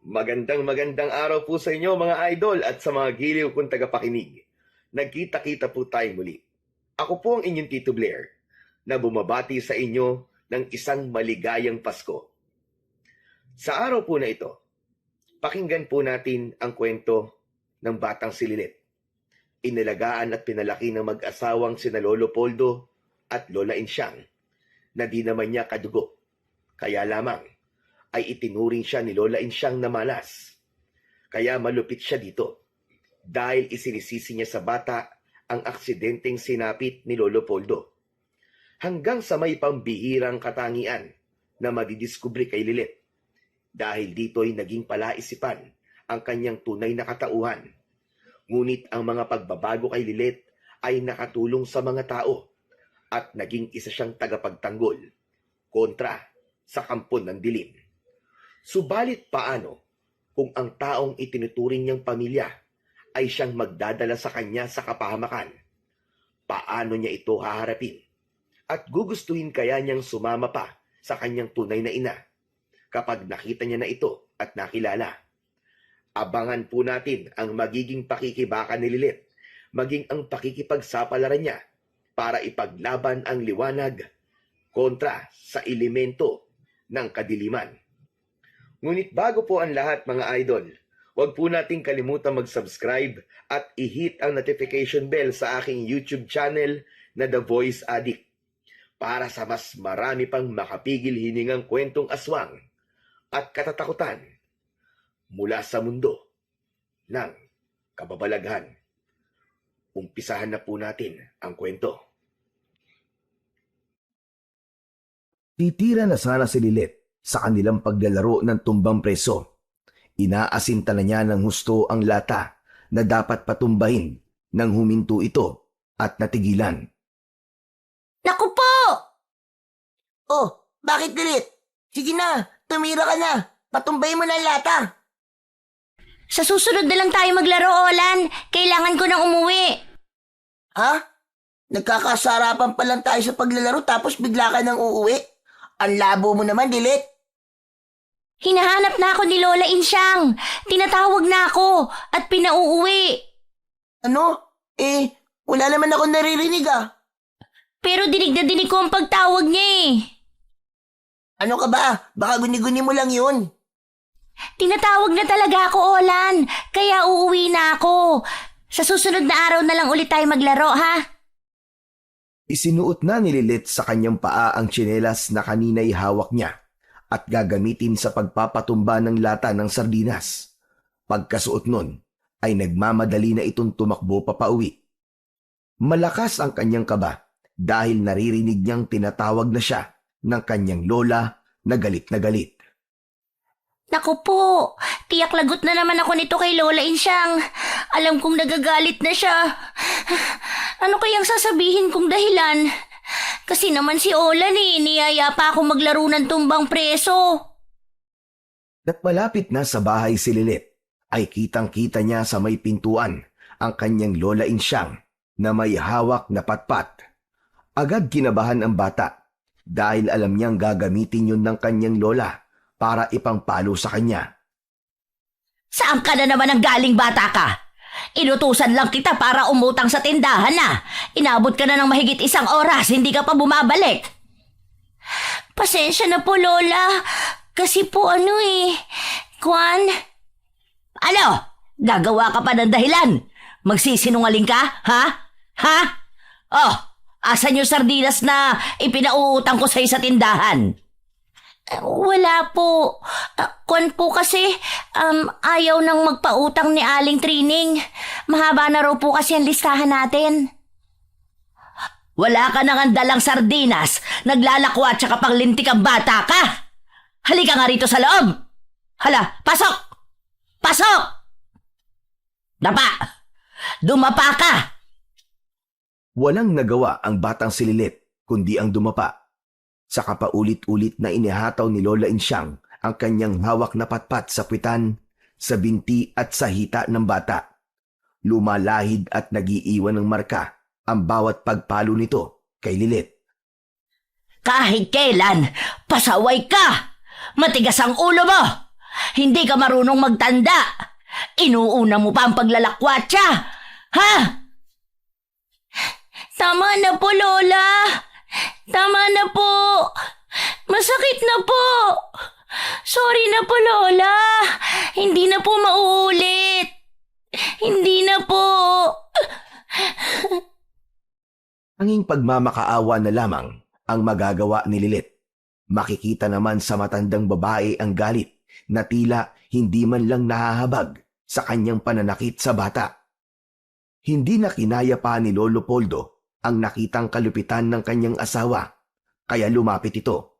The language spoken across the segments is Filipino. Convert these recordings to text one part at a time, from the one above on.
Magandang araw po sa inyo mga idol at sa mga giliw kong tagapakinig. Nagkita-kita po tayo muli. Ako po ang inyong Tito Blair na bumabati sa inyo ng isang maligayang Pasko. Sa araw po na ito, pakinggan po natin ang kwento ng batang si Lilet. Inalagaan at pinalaki ng mag-asawang sina Lolo Poldo at Lola Insyang na di naman niya kadugo. Kaya lamang ay itinuring siya ni Lola Insyang na malas. Kaya malupit siya dito dahil isinisisi niya sa bata ang aksidenteng sinapit ni Lolo Poldo. Hanggang sa may pambihirang katangian na madidiskubre kay Lilet. Dahil dito'y naging palaisipan ang kanyang tunay na katauhan. Ngunit ang mga pagbabago kay Lilet ay nakatulong sa mga tao at naging isa siyang tagapagtanggol kontra sa kampon ng dilim. Subalit paano kung ang taong itinuturing niyang pamilya ay siyang magdadala sa kanya sa kapahamakan? Paano niya ito haharapin? At gugustuhin kaya niyang sumama pa sa kanyang tunay na ina kapag nakita niya na ito at nakilala? Abangan po natin ang magiging pakikibaka ni Lilet, maging ang pakikipagsapalaran niya para ipaglaban ang liwanag kontra sa elemento ng kadiliman. Ngunit bago po ang lahat mga idol, huwag po nating kalimutan mag-subscribe at i-hit ang notification bell sa aking YouTube channel na The Voice Addict para sa mas marami pang makapigil hiningang kwentong aswang at katatakutan mula sa mundo ng kababalaghan. Umpisahan na po natin ang kwento. Titira na sana si Lilet sa kanilang paglalaro ng tumbang preso. Inaasinta na niya ng husto ang lata na dapat patumbahin nang huminto ito at natigilan. Naku po! Oh, bakit Lilet? Sige na, tumira ka na. Patumbay mo na ang lata. Sa susunod na lang tayo maglaro, Olan. Kailangan ko nang umuwi. Ha? Nagkakasarapan pa lang tayo sa paglalaro tapos bigla ka nang uuwi? Ang labo mo naman, Lilet. Hinahanap na ako ni Lola Insyang. Tinatawag na ako at pinauuwi. Ano? Wala naman ako naririnig ah. Pero dinig na dinig ko ang pagtawag niya eh. Ano ka ba? Baka guni-guni mo lang yun. Tinatawag na talaga ako, Olan. Kaya uuwi na ako. Sa susunod na araw na lang ulit tayo maglaro, ha? Isinuot na ni Lilet sa kanyang paa ang tsinelas na kanina'y hawak niya at gagamitin sa pagpapatumba ng lata ng sardinas. Pagkasuot nun, ay nagmamadali na itong tumakbo papauwi. Malakas ang kanyang kaba dahil naririnig niyang tinatawag na siya ng kanyang lola na galit na galit. Naku po, tiyak lagot na naman ako nito kay Lola Insyang. Alam kong nagagalit na siya. Ano kayang sasabihin kong dahilan? Kasi naman si Olan niyaya pa ako maglaro ng tumbang preso. At malapit na sa bahay si Lilet, ay kitang-kita niya sa may pintuan ang kanyang Lola Insyang na may hawak na patpat. Agad kinabahan ang bata dahil alam niyang gagamitin yun ng kanyang lola para ipangpalo sa kanya. Saan ka na naman ang galing, bata ka? Inutusan lang kita para umutang sa tindahan na. Inabot ka na ng mahigit 1 oras, hindi ka pa bumabalik. Pasensya na po, Lola. Kasi po Kwan? Ano? Gagawa ka pa ng dahilan? Magsisinungaling ka, ha? Ha? Oh, asan yung sardinas na ipinauutang ko sa'yo sa tindahan? Wala po. Kwan po kasi, ayaw nang magpautang ni Aling Trining. Mahaba na raw po kasi ang listahan natin. Wala ka nang dalang sardinas. Naglalakwat tsaka panglintik ang bata ka. Halika nga rito sa loob. Hala, pasok! Pasok! Dapa! Dumapa ka! Walang nagawa ang batang si Lilet kundi ang dumapa. Saka paulit-ulit na inihataw ni Lola Insyang ang kanyang hawak na patpat sa puwitan, sa binti at sa hita ng bata. Lumalahid at nagiiwan ng marka ang bawat pagpalo nito kay Lilet. Kahit kailan, pasaway ka! Matigas ang ulo mo! Hindi ka marunong magtanda. Inuuna mo pa ang paglalakwatsa. Ha? Tama na po, Lola. Tama na po. Masakit na po. Sorry na po, Lola. Hindi na po mauulit. Hindi na po. Tanging pagmamakaawa na lamang ang magagawa ni Lilit. Makikita naman sa matandang babae ang galit na tila hindi man lang nahahabag sa kanyang pananakit sa bata. Hindi na kinaya pa ni Lolo Poldo ang nakitang kalupitan ng kanyang asawa, kaya lumapit ito.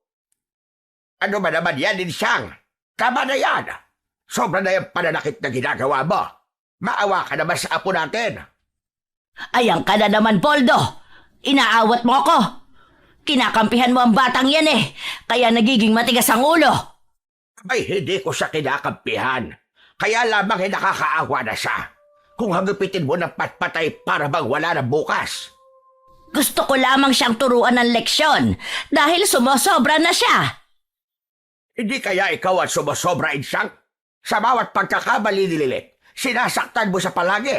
Ano ba naman yan, Insang? Tama na yan. Sobra na yung pananakit na ginagawa mo. Maawa ka naman sa apo natin. Ayan ka na naman, Poldo. Inaawat mo ako. Kinakampihan mo ang batang yan eh, kaya nagiging matigas ang ulo. Ay, hindi ko siya kinakampihan. Kaya lamang nakakaawa na siya. Kung hagupitin mo ng patpatay para bang wala na bukas. Gusto ko lamang siyang turuan ng leksyon dahil sumosobra na siya. Hindi kaya ikaw ang sumusobra, Insang? Sa bawat pagkakamali ni Lilit, sinasaktan mo sa palagi.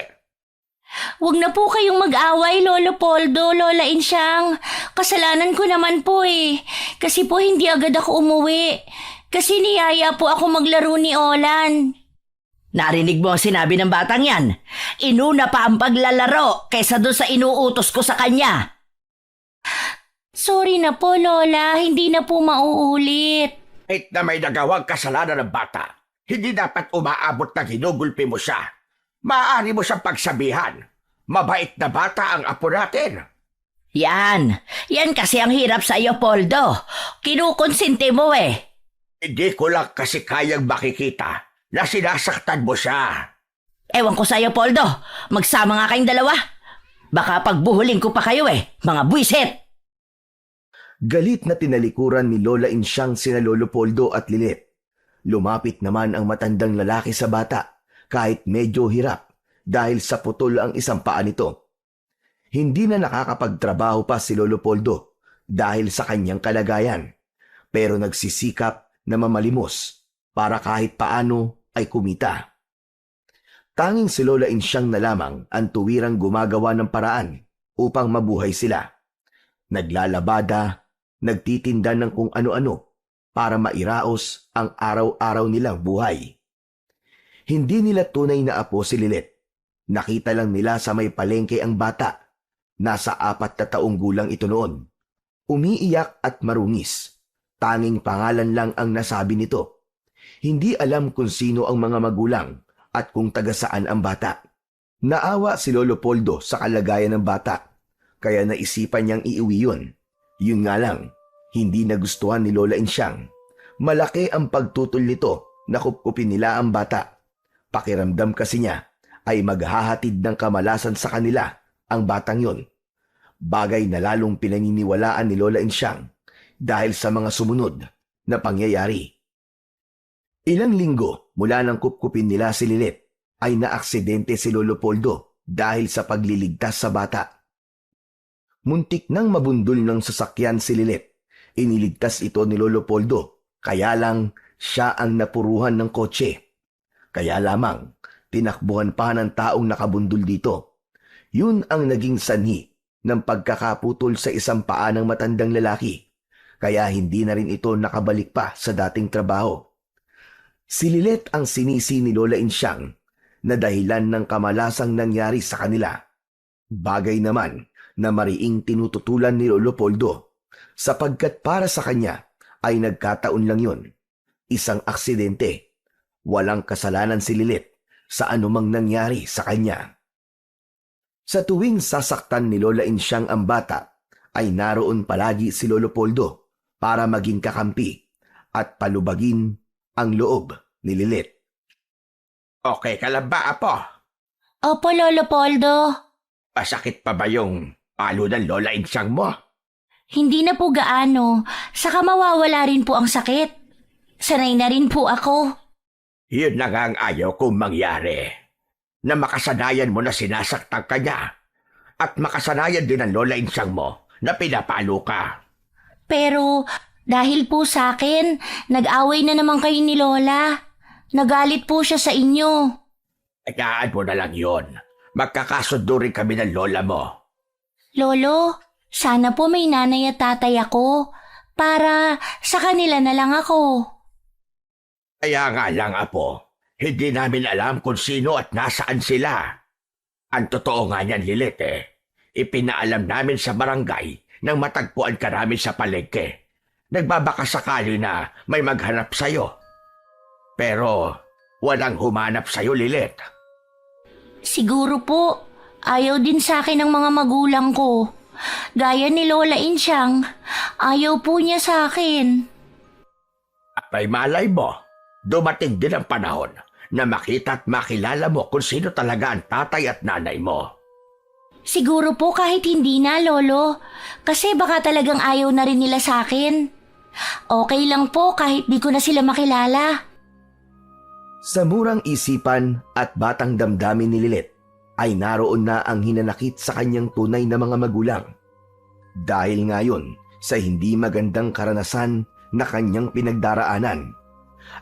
Huwag na po kayong mag-away, Lolo Poldo, Lola Insyang. Kasalanan ko naman po eh. Kasi po hindi agad ako umuwi. Kasi niyaya po ako maglaro ni Olan. Narinig mo ang sinabi ng batang yan. Inuna pa ang paglalaro kaysa doon sa inuutos ko sa kanya. Sorry na po, Lola. Hindi na po mauulit. Kahit na may nagawang kasalanan ng bata, hindi dapat umaabot na ginugulpi mo siya. Maaari mo siyang pagsabihan. Mabait na bata ang apo natin. Yan. Yan kasi ang hirap sa iyo, Poldo. Kinukonsinte mo eh. Hindi ko lang kasi kayang makikita na sinasaktan mo siya. Ewan ko sa iyo, Poldo. Magsama nga kayong dalawa. Baka pagbuhuling ko pa kayo eh, mga buwisit. Galit na tinalikuran ni Lola Insyang sina Lolo Poldo at Lilit. Lumapit naman ang matandang lalaki sa bata kahit medyo hirap dahil sa putol ang isang paa nito. Hindi na nakakapagtrabaho pa si Lolo Poldo dahil sa kanyang kalagayan, pero nagsisikap na mamalimos para kahit paano ay kumita. Tanging si Lola Insyang na lamang ang tuwirang gumagawa ng paraan upang mabuhay sila. Naglalabada, nagtitinda ng kung ano-ano para mairaos ang araw-araw nilang buhay. Hindi nila tunay na apo si Lilit. Nakita lang nila sa may palengke ang bata. Nasa 4 na taong gulang ito noon. Umiiyak at marungis. Tanging pangalan lang ang nasabi nito. Hindi alam kung sino ang mga magulang at kung taga saan ang bata. Naawa si Lolo Poldo sa kalagayan ng bata, kaya naisipan niyang iuwi yun. Yun nga lang, hindi nagustuhan ni Lola Insyang. Malaki ang pagtutol nito na kupkupin nila ang bata. Pakiramdam kasi niya ay maghahatid ng kamalasan sa kanila ang batang yon. Bagay na lalong pinaniniwalaan ni Lola Insyang dahil sa mga sumunod na pangyayari. Ilang linggo mula nang kupkupin nila si Lilit ay naaksidente si Lolo Poldo dahil sa pagliligtas sa bata. Muntik nang mabundol ng sasakyan si Lilit. Iniligtas ito ni Lolo Poldo, kaya lang siya ang napuruhan ng kotse. Kaya lamang, tinakbuhan pa ng taong nakabundol dito. Yun ang naging sanhi ng pagkakaputol sa isang paa ng matandang lalaki. Kaya hindi na rin ito nakabalik pa sa dating trabaho. Si Lilit ang sinisi ni Lola Insyang na dahilan ng kamalasang nangyari sa kanila. Bagay naman na mariing tinututulan ni Lolo Poldo sapagkat para sa kanya ay nagkataon lang yun. Isang aksidente. Walang kasalanan si Lilit sa anumang nangyari sa kanya. Sa tuwing sasaktan ni Lola Insyang ang bata, ay naroon palagi si Lolo Poldo para maging kakampi at palubagin ang loob ni Lilit. Okay ka lang ba, apo? Opo, Lolo Poldo. Masakit pa ba yung palo ng Lola Insyang mo? Hindi na po gaano. Saka mawawala rin po ang sakit. Sanay na rin po ako. Yun na nga ang ayaw kong mangyari. Na makasanayan mo na sinasaktan ka niya. At makasanayan din ang Lola Insyang mo na pinapalo ka. Pero dahil po sa akin, nag-away na naman kayo ni Lola. Nagalit po siya sa inyo. Hayaan mo na lang yon. Magkakasundo rin kami ng lola mo. Lolo, sana po may nanay at tatay ako para sa kanila na lang ako. Kaya nga lang, Apo, hindi namin alam kung sino at nasaan sila. Ang totoo nga niyan, Lilit, ipinaalam namin sa barangay nang matagpuan ka namin sa palengke. Nagbabaka sakali na may maghanap sa'yo. Pero walang humanap sa'yo, Lilit. Siguro po, ayaw din sa akin ng mga magulang ko. Gaya ni Lola Insyang, ayaw po niya sa akin. At may malay mo, dumating din ang panahon na makita at makilala mo kung sino talaga ang tatay at nanay mo. Siguro po kahit hindi na, Lolo. Kasi baka talagang ayaw na rin nila sa akin. Okay lang po kahit di ko na sila makilala. Sa murang isipan at batang damdamin ni Lilit ay naroon na ang hinanakit sa kanyang tunay na mga magulang. Dahil ngayon sa hindi magandang karanasan na kanyang pinagdaraanan,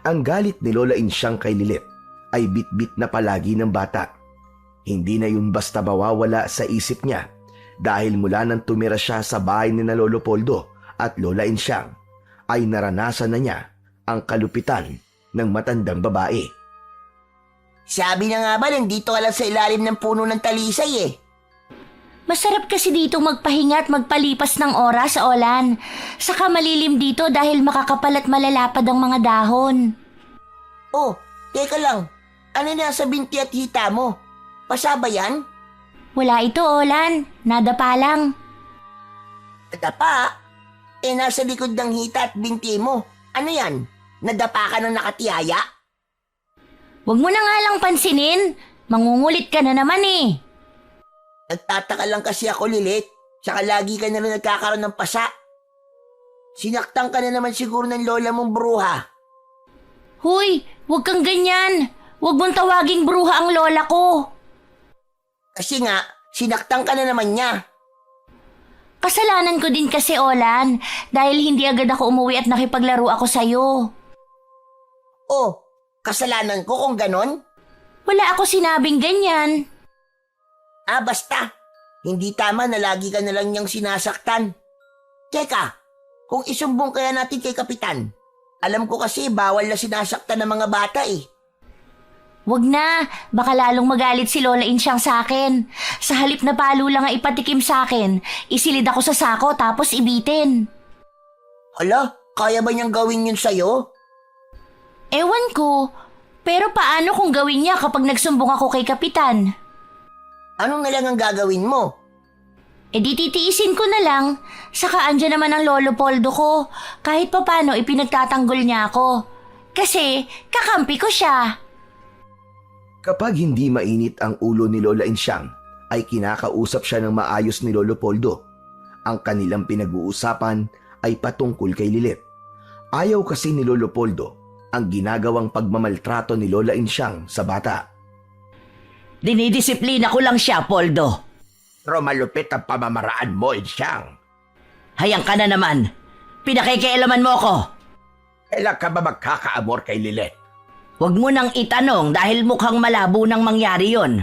ang galit ni Lola Insyang kay Lilit ay bit-bit na palagi ng bata. Hindi na yun basta mawawala sa isip niya dahil mula nang tumira siya sa bahay ni na Lolo Poldo at Lola Insyang ay naranasan na niya ang kalupitan ng matandang babae. Sabi na nga ba, nandito ka lang sa ilalim ng puno ng talisay eh. Masarap kasi dito magpahinga at magpalipas ng oras, Olan. Saka malilim dito dahil makakapal at malalapad ang mga dahon. Oh, teka lang. Ano na sa binti at hita mo? Pasa ba yan? Wala ito, Olan. Nada pa lang. Nadapa? Nasa likod ng hita at binti mo. Ano yan? Nadapa ka ng nakatiyaya? Huwag mo na nga lang pansinin. Mangungulit ka na naman eh. Nagtataka lang kasi ako, Lilit. Tsaka lagi ka na rin nagkakaroon ng pasa. Sinaktan ka na naman siguro ng lola mong bruha. Huy, huwag kang ganyan. Huwag mong tawaging bruha ang lola ko. Kasi nga, sinaktan ka na naman niya. Kasalanan ko din kasi, Olan, dahil hindi agad ako umuwi at nakipaglaro ako sa'yo. Oh, kasalanan ko kung ganon? Wala ako sinabing ganyan. Basta. Hindi tama na lagi ka na lang niyang sinasaktan. Teka, kung isumbong kaya natin kay Kapitan. Alam ko kasi bawal na sinasaktan ng mga bata eh. Wag na, baka lalong magalit si Lola Insyang sa akin. Sa halip na palo lang ang ipatikim sa akin, isilid ako sa sako tapos ibitin. Hala, kaya ba niyang gawin yun sa'yo? Ewan ko, pero paano kung gawin niya kapag nagsumbong ako kay Kapitan? Anong na lang ang gagawin mo? E di titiisin ko na lang, saka andyan naman ang Lolo Poldo ko, kahit papano ipinagtatanggol niya ako. Kasi kakampi ko siya. Kapag hindi mainit ang ulo ni Lola Insyang, ay kinakausap siya ng maayos ni Lolo Poldo. Ang kanilang pinag-uusapan ay patungkol kay Lilit. Ayaw kasi ni Lolo Poldo ang ginagawang pagmamaltrato ni Lola Insyang sa bata. Dinidisiplina ko lang siya, Poldo. Pero malupit ang pamamaraan mo, Insyang. Hayang ka na naman. Pinakikialaman mo ko. Kailan ka ba magkakaamor kay Lilit? Huwag mo nang itanong dahil mukhang malabo nang mangyari yon.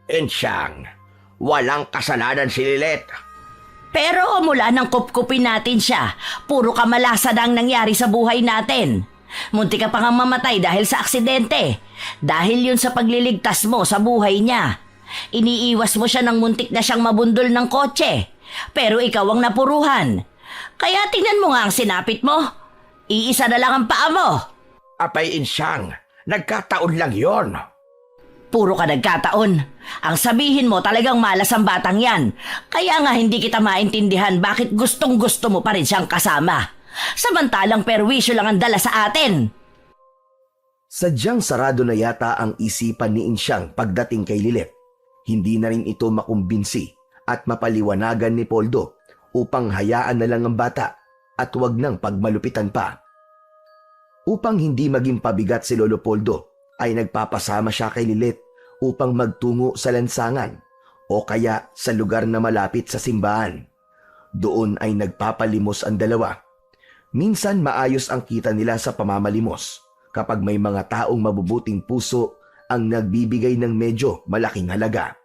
Insyang, walang kasalanan si Lilit. Pero mula nang kupkupin natin siya, puro kamalasan ang nangyari sa buhay natin. Munti ka pa nga mamatay dahil sa aksidente. Dahil yun sa pagliligtas mo sa buhay niya. Iniiwas mo siya ng muntik na siyang mabundol ng kotse. Pero ikaw ang napuruhan. Kaya tingnan mo nga ang sinapit mo. Iisa na lang ang paa mo. Apay, Insyang, nagkataon lang yon. Puro ka nagkataon. Ang sabihin mo talagang malas ang batang yan. Kaya nga hindi kita maintindihan bakit gustong gusto mo pa rin siyang kasama. Samantalang perwisyo lang ang dala sa atin. Sadyang sarado na yata ang isipan ni Insyang pagdating kay Lilit. Hindi na rin ito makumbinsi at mapaliwanagan ni Poldo upang hayaan na lang ang bata at huwag nang pagmalupitan pa. Upang hindi maging pabigat si Lolo Poldo, ay nagpapasama siya kay Lilit upang magtungo sa lansangan o kaya sa lugar na malapit sa simbahan. Doon ay nagpapalimos ang dalawa. Minsan maayos ang kita nila sa pamamalimos, kapag may mga taong mabubuting puso ang nagbibigay ng medyo malaking halaga.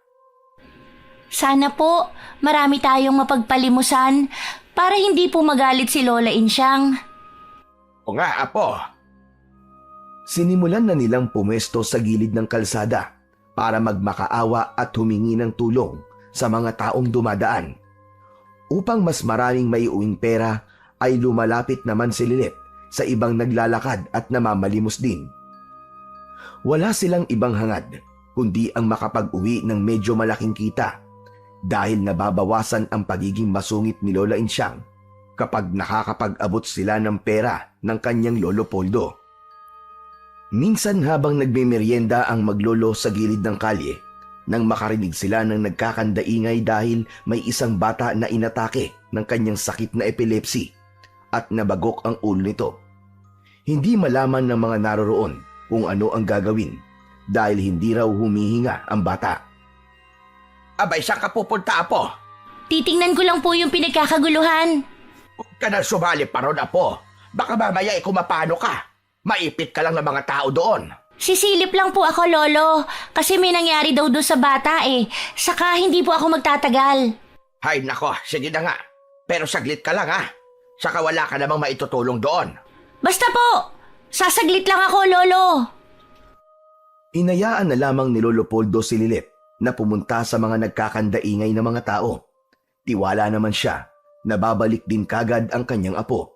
Sana po, marami tayong mapagpalimusan para hindi po magalit si Lola Insyang. O nga, Apo. Sinimulan na nilang pumesto sa gilid ng kalsada para magmakaawa at humingi ng tulong sa mga taong dumadaan. Upang mas maraming maiuwing pera ay lumalapit naman si Lilet sa ibang naglalakad at namamalimos din. Wala silang ibang hangad kundi ang makapag-uwi ng medyo malaking kita dahil nababawasan ang pagiging masungit ni Lola Insyang kapag nakakapag-abot sila ng pera ng kanyang Lolo Poldo. Minsan habang nagmemeryenda ang maglolo sa gilid ng kalye, nang makarinig sila ng nagkakandaingay dahil may isang bata na inatake ng kanyang sakit na epilepsy at nabagok ang ulo nito. Hindi malaman ng mga naroroon kung ano ang gagawin dahil hindi raw humihinga ang bata. Abay, saan ka pupunta, Apo? Titingnan ko lang po yung pinagkakaguluhan. Huwag ka na sumali pa ron, Apo. Baka mamaya kumapano ka. Maipit ka lang ng mga tao doon. Sisilip lang po ako, Lolo, kasi may nangyari daw doon sa bata eh. Saka hindi po ako magtatagal. Hay nako, sige na nga. Pero saglit ka lang, ha? Saka wala ka namang maitutulong doon. Basta po, sasaglit lang ako, Lolo. Inayaan na lamang ni Lolo Poldo si Lilet na pumunta sa mga nagkakandaingay na mga tao. Tiwala naman siya na babalik din kagad ang kanyang apo.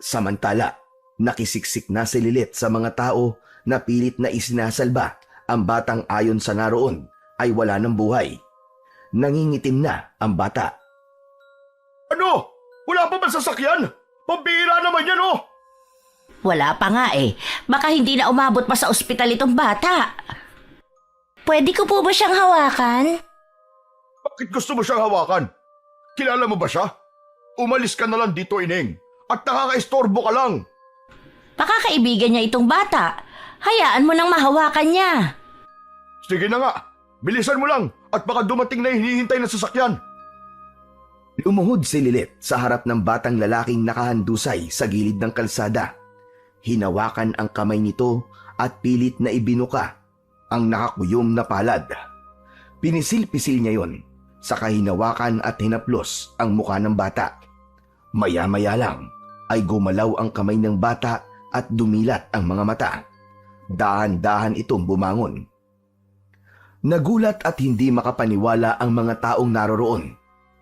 Samantala, nakisiksik na si Lilet sa mga tao na pilit na isinasalba ang batang ayon sa naroon ay wala ng buhay. Nangingitim na ang bata. Ano? Wala pa ba sasakyan? Pambihira naman yan, oh! Wala pa nga eh. Baka hindi na umabot pa sa ospital itong bata. Pwede ko po ba siyang hawakan? Bakit gusto mo siyang hawakan? Kilala mo ba siya? Umalis ka na lang dito, Ineng. At nakaka-istorbo ka lang. Baka kaibigan niya itong bata. Hayaan mo nang mahawakan niya. Sige na nga. Bilisan mo lang at baka dumating na yung hinihintay na sasakyan. Lumuhod si Lilet sa harap ng batang lalaking nakahandusay sa gilid ng kalsada. Hinawakan ang kamay nito at pilit na ibinuka ang nakakuyom na palad. Pinisil-pisil niya yon, saka hinawakan at hinaplos ang mukha ng bata. Maya-maya lang ay gumalaw ang kamay ng bata at dumilat ang mga mata. Dahan-dahan itong bumangon. Nagulat at hindi makapaniwala ang mga taong naroroon.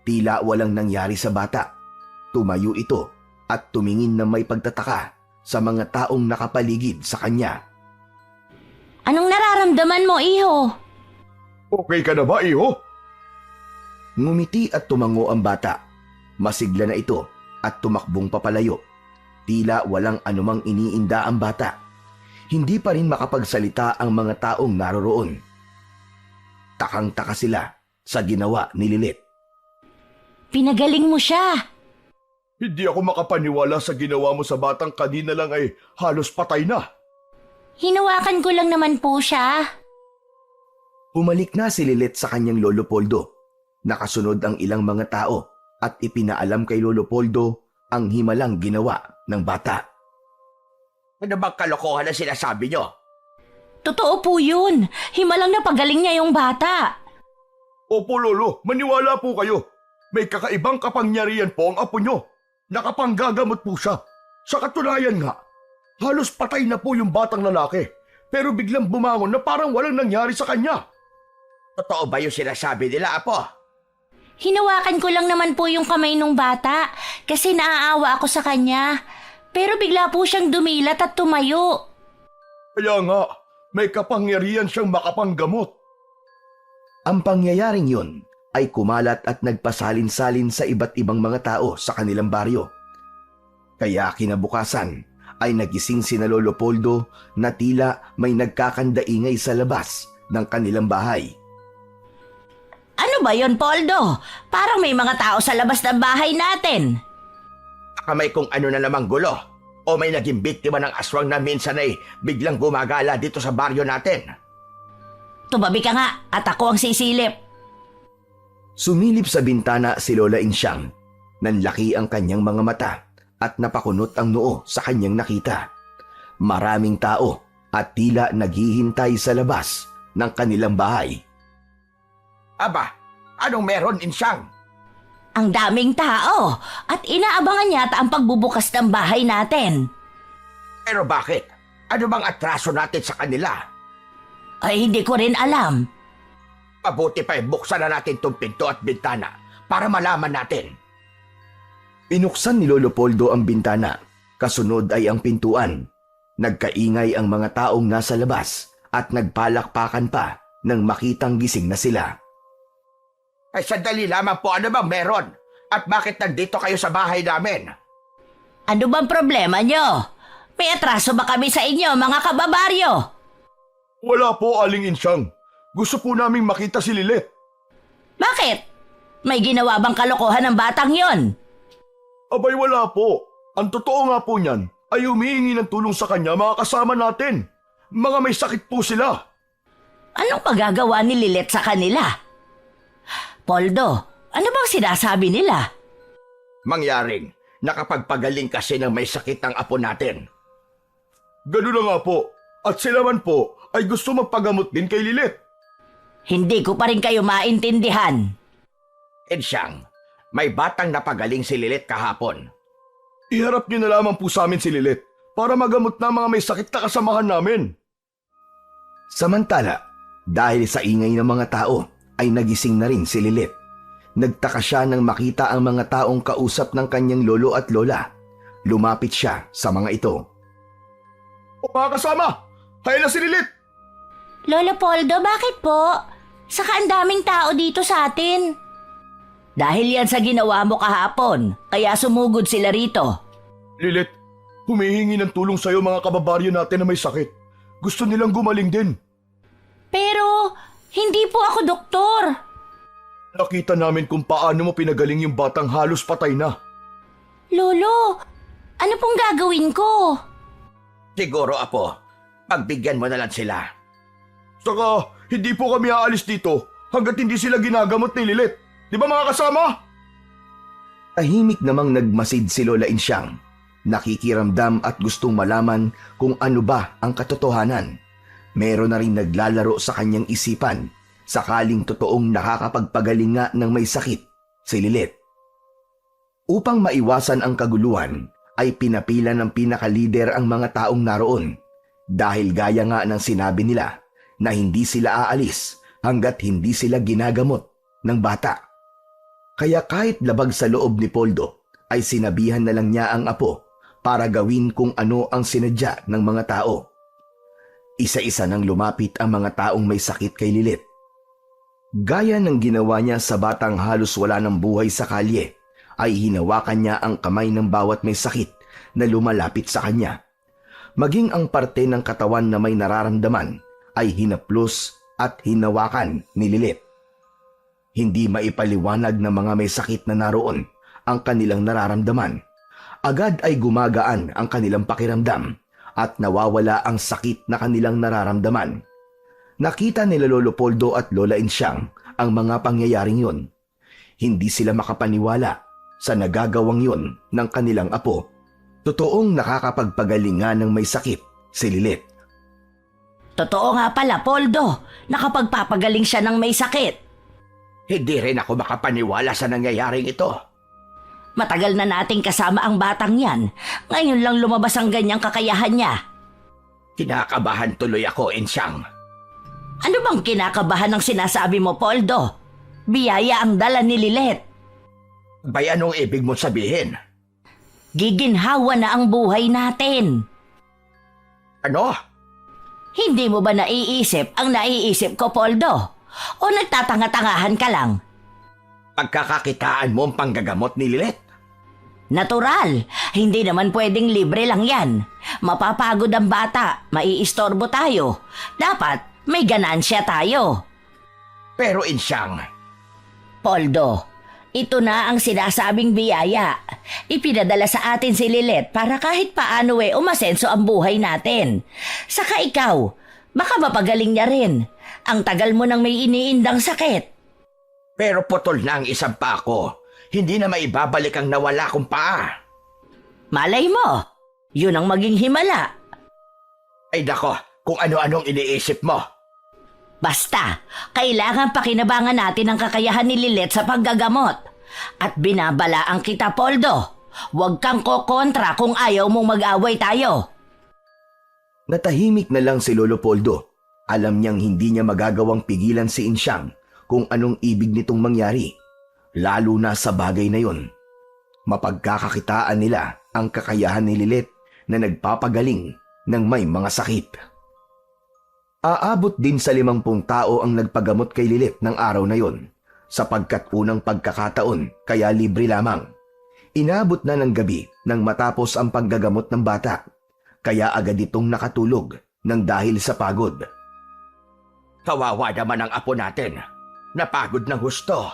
Tila walang nangyari sa bata. Tumayo ito at tumingin na may pagtataka sa mga taong nakapaligid sa kanya. Anong nararamdaman mo, iho? Okay ka na ba, iho? Ngumiti at tumango ang bata. Masigla na ito at tumakbong papalayo. Tila walang anumang iniinda ang bata. Hindi pa rin makapagsalita ang mga taong naroroon. Takang-taka sila sa ginawa ni Lilet. Pinagaling mo siya. Hindi ako makapaniwala sa ginawa mo sa batang kanina lang ay halos patay na. Hinawakan ko lang naman po siya. Umalik na si Lilet sa kanyang Lolo Poldo. Nakasunod ang ilang mga tao at ipinaalam kay Lolo Poldo ang himalang ginawa ng bata. Ano bang kalokohan na sinasabi nyo? Totoo po yun. Himalang napagaling niya yung bata. Opo, Lolo, maniwala po kayo. May kakaibang kapangyarihan po ang apo nyo. Nakapanggagamot po siya. Sa katunayan nga, halos patay na po yung batang lalaki. Pero biglang bumangon na parang walang nangyari sa kanya. Totoo ba yung sinasabi nila, Apo? Hinawakan ko lang naman po yung kamay nung bata kasi naaawa ako sa kanya. Pero bigla po siyang dumilat at tumayo. Kaya nga, may kapangyarihan siyang makapanggamot. Ang pangyayaring yun ay kumalat at nagpasalin-salin sa iba't ibang mga tao sa kanilang baryo. Kaya kinabukasan ay nagising sina Lolo Poldo na tila may nagkakandaingay sa labas ng kanilang bahay. Ano ba yon, Poldo? Parang may mga tao sa labas ng bahay natin. Baka may kung ano na namang gulo. O may naging biktima ng aswang na minsan ay biglang gumagala dito sa baryo natin. Tumabi ka nga at ako ang sisilip. Sumilip sa bintana si Lola Insyang. Nanlaki ang kanyang mga mata at napakunot ang noo sa kanyang nakita. Maraming tao at tila naghihintay sa labas ng kanilang bahay. Aba, anong meron, Insyang? Ang daming tao at inaabangan yata ang pagbubukas ng bahay natin. Pero bakit? Ano bang atraso natin sa kanila? Ay, hindi ko rin alam. Mabuti pa buksan na natin tong pinto at bintana para malaman natin. Pinuksan ni Lolo Poldo ang bintana, kasunod ay ang pintuan. Nagkaingay ang mga taong nasa labas at nagpalakpakan pa nang makitang gising na sila. Ay sandali lamang po, ano bang meron? At bakit nandito kayo sa bahay namin? Ano bang problema nyo? May atraso ba kami sa inyo, mga kababaryo? Wala po, Aling Insyang. Gusto po naming makita si Lilet. Bakit? May ginawa bang kalokohan ng batang yon? Abay, wala po. Ang totoo nga po niyan ay humihingi ng tulong sa kanya mga kasama natin. Mga may sakit po sila. Anong magagawa ni Lilet sa kanila? Poldo, ano bang sinasabi nila? Mangyaring nakapagpagaling kasi ng may sakit ang apo natin. Ganun na nga po. At sila man po ay gusto magpagamot din kay Lilet. Hindi ko pa rin kayo maintindihan. Insyang, may batang napagaling si Lilet kahapon. Iharap niyo na lamang po sa amin si Lilet para magamot na mga may sakit na kasamahan namin. Samantala, dahil sa ingay ng mga tao, ay nagising na rin si Lilet. Nagtaka siya nang makita ang mga taong kausap ng kanyang lolo at lola. Lumapit siya sa mga ito. O mga kasama, hayla si Lilet! Lolo Poldo, bakit po? Saka ang daming tao dito sa atin. Dahil yan sa ginawa mo kahapon, kaya sumugod sila rito. Lilet, humihingi ng tulong sa'yo mga kababaryo natin na may sakit. Gusto nilang gumaling din. Pero, hindi po ako doktor. Nakita namin kung paano mo pinagaling yung batang halos patay na. Lolo, ano pong gagawin ko? Siguro, apo, pagbigyan mo na lang sila. Saka, hindi po kami aalis dito hanggat hindi sila ginagamot ni Lilet. Di ba mga kasama? Tahimik namang nagmasid si Lola Insyang. Nakikiramdam at gustong malaman kung ano ba ang katotohanan. Meron na rin naglalaro sa kanyang isipan, sakaling totoong nakakapagpagaling nga ng may sakit, si Lilet. Upang maiwasan ang kaguluhan, ay pinapila ng pinakalider ang mga taong naroon. Dahil gaya nga ng sinabi nila, na hindi sila aalis hanggat hindi sila ginagamot ng bata. Kaya kahit labag sa loob ni Poldo, ay sinabihan na lang niya ang apo para gawin kung ano ang sinadya ng mga tao. Isa-isa nang lumapit ang mga taong may sakit kay Lilet. Gaya ng ginawa niya sa batang halos wala ng buhay sa kalye, ay hinawakan niya ang kamay ng bawat may sakit na lumalapit sa kanya. Maging ang parte ng katawan na may nararamdaman ay hinaplos at hinawakan ni Lilet. Hindi maipaliwanag ng mga may sakit na naroon ang kanilang nararamdaman. Agad ay gumagaan ang kanilang pakiramdam at nawawala ang sakit na kanilang nararamdaman. Nakita nila Lolo Poldo at Lola Insyang ang mga pangyayaring yun. Hindi sila makapaniwala sa nagagawang yun ng kanilang apo. Totoong nakakapagpagaling nga ng may sakit si Lilet. Totoo nga pala, Poldo. Nakapagpapagaling siya ng may sakit. Hindi rin ako makapaniwala sa nangyayaring ito. Matagal na nating kasama ang batang yan. Ngayon lang lumabas ang ganyang kakayahan niya. Kinakabahan tuloy ako, Insyang. Ano bang kinakabahan ng sinasabi mo, Poldo? Biyaya ang dala ni Lilet. Bay, anong ibig mo sabihin? Giginhawa na ang buhay natin. Ano? Hindi mo ba naiisip ang naiisip ko, Poldo? O nagtatanga-tangahan ka lang? Pagkakakitaan mo ang panggagamot ni Lilet? Natural. Hindi naman pwedeng libre lang yan. Mapapagod ang bata. Maiistorbo tayo. Dapat may ganansya tayo. Pero Insyang, Poldo, ito na ang sinasabing biyaya. Ipinadala sa atin si Lilet para kahit paano umasenso ang buhay natin. Saka ikaw, baka mapagaling niya rin. Ang tagal mo nang may iniindang sakit. pero putol na ang isang pa ako. Hindi na maibabalik ang nawala kong paa. Malay mo, yun ang maging himala. Ay nako, kung ano-anong iniisip mo. Basta, kailangan pakinabangan natin ang kakayahan ni Lilet sa paggagamot. At binabalaan kita, Poldo. Huwag kang kokontra kung ayaw mong mag-away tayo. Natahimik na lang si Lolo Poldo. Alam niyang hindi niya magagawang pigilan si Insyang kung anong ibig nitong mangyari, lalo na sa bagay na yon. Mapagkakakitaan nila ang kakayahan ni Lilet na nagpapagaling ng may mga sakit. Aabot din sa 50 tao ang nagpagamot kay Lilet ng araw na yon, sapagkat unang pagkakataon kaya libre lamang. Inabot na ng gabi nang matapos ang paggagamot ng bata, kaya agad itong nakatulog nang dahil sa pagod. Kawawa naman ang apo natin. Napagod ng husto.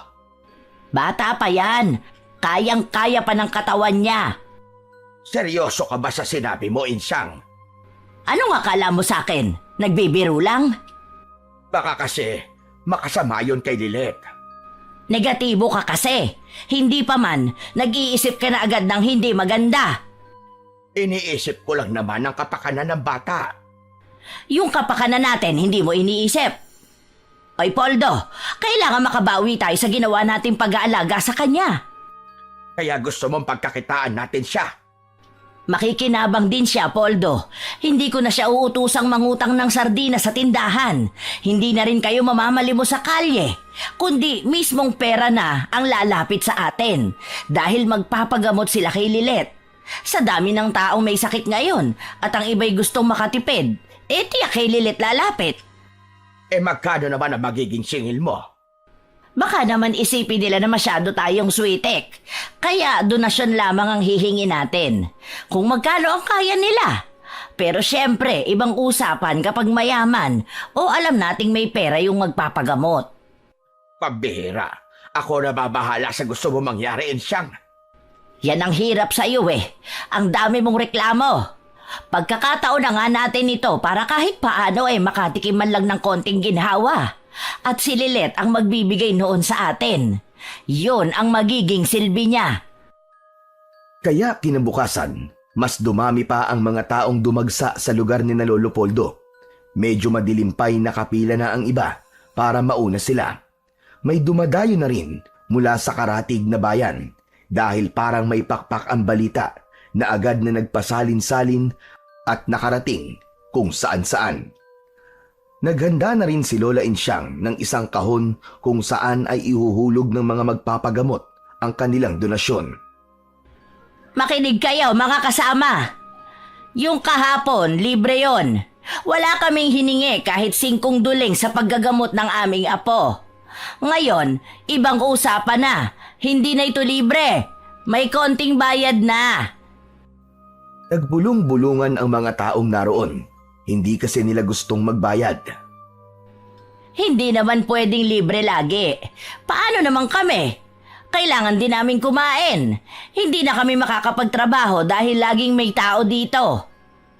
Bata pa yan. Kayang-kaya pa ng katawan niya. Seryoso ka ba sa sinabi mo, Insyang? Anong akala mo sa akin? Nagbibiro lang? Baka kasi makasama yun kay Lilet. Negatibo ka kasi. Hindi pa man, nag-iisip ka na agad ng hindi maganda. Iniisip ko lang naman ang kapakanan ng bata. Yung kapakanan natin, hindi mo iniisip. Oy, Poldo, kailangan makabawi tayo sa ginawa nating pag-aalaga sa kanya. Kaya gusto mong pagkakitaan natin siya. Makikinabang din siya, Poldo. Hindi ko na siya uutusang mangutang ng sardinas sa tindahan. Hindi na rin kayo mamamalimo sa kalye. Kundi mismong pera na ang lalapit sa atin. Dahil magpapagamot sila kay Lilet. Sa dami ng taong may sakit ngayon at ang iba'y gustong makatipid, tiyak kay Lilet lalapit. Magkano naman ang magiging singil mo? Baka naman isipin nila na masyado tayong switek. Kaya donasyon lamang ang hihingi natin. Kung magkano ang kaya nila. Pero syempre, ibang usapan kapag mayaman o alam nating may pera yung magpapagamot. Pambihira. Ako na babahala sa gusto mo mangyari, Insyang. Yan ang hirap sa iyo eh. Ang dami mong reklamo. Pagkakataon na nga natin ito para kahit paano makatikim man lang ng konting ginhawa. At si Lilet ang magbibigay noon sa atin. Yun ang magiging silbi niya. Kaya kinabukasan, mas dumami pa ang mga taong dumagsa sa lugar ni na Lolo Poldo. Medyo madilimpay na kapila na ang iba para mauna sila. May dumadayo na rin mula sa karatig na bayan dahil parang may pakpak ang balita na agad na nagpasalin-salin at nakarating kung saan-saan. Naghanda na rin si Lola Insyang ng isang kahon kung saan ay ihuhulog ng mga magpapagamot ang kanilang donasyon. Makinig kayo mga kasama. Yung kahapon, libre yon. Wala kaming hiningi kahit 5 duling sa paggagamot ng aming apo. Ngayon, ibang usapan na. Hindi na ito libre. May konting bayad na. Nagbulong-bulungan ang mga taong naroon. Hindi kasi nila gustong magbayad. Hindi naman pwedeng libre lagi. Paano naman kami? Kailangan din namin kumain. Hindi na kami makakapagtrabaho dahil laging may tao dito.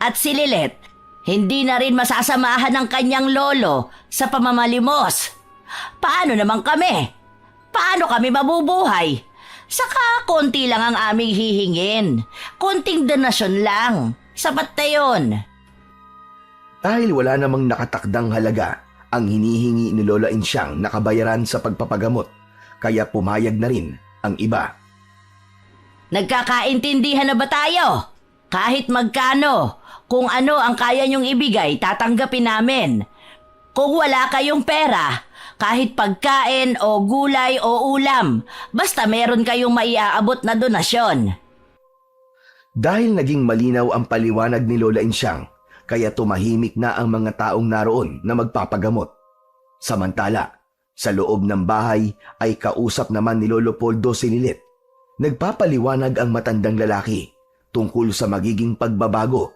At si Lilet, hindi na rin masasamahan ng kanyang lolo sa pamamalimos. Paano naman kami? Paano kami mabubuhay? Saka konti lang ang aming hihingin. Konting donasyon lang. Sapat na yun. Dahil wala namang nakatakdang halaga ang hinihingi ni Lola Insyang na kabayaran sa pagpapagamot, kaya pumayag na rin ang iba. Nagkakaintindihan na ba tayo? Kahit magkano, kung ano ang kaya niyong ibigay, tatanggapin namin. Kung wala kayong pera, kahit pagkain o gulay o ulam, basta meron kayong maiaabot na donasyon. Dahil naging malinaw ang paliwanag ni Lola Insyang, kaya tumahimik na ang mga taong naroon na magpapagamot. Samantala, sa loob ng bahay ay kausap naman ni Lolo Poldo si Lilet. Nagpapaliwanag ang matandang lalaki tungkol sa magiging pagbabago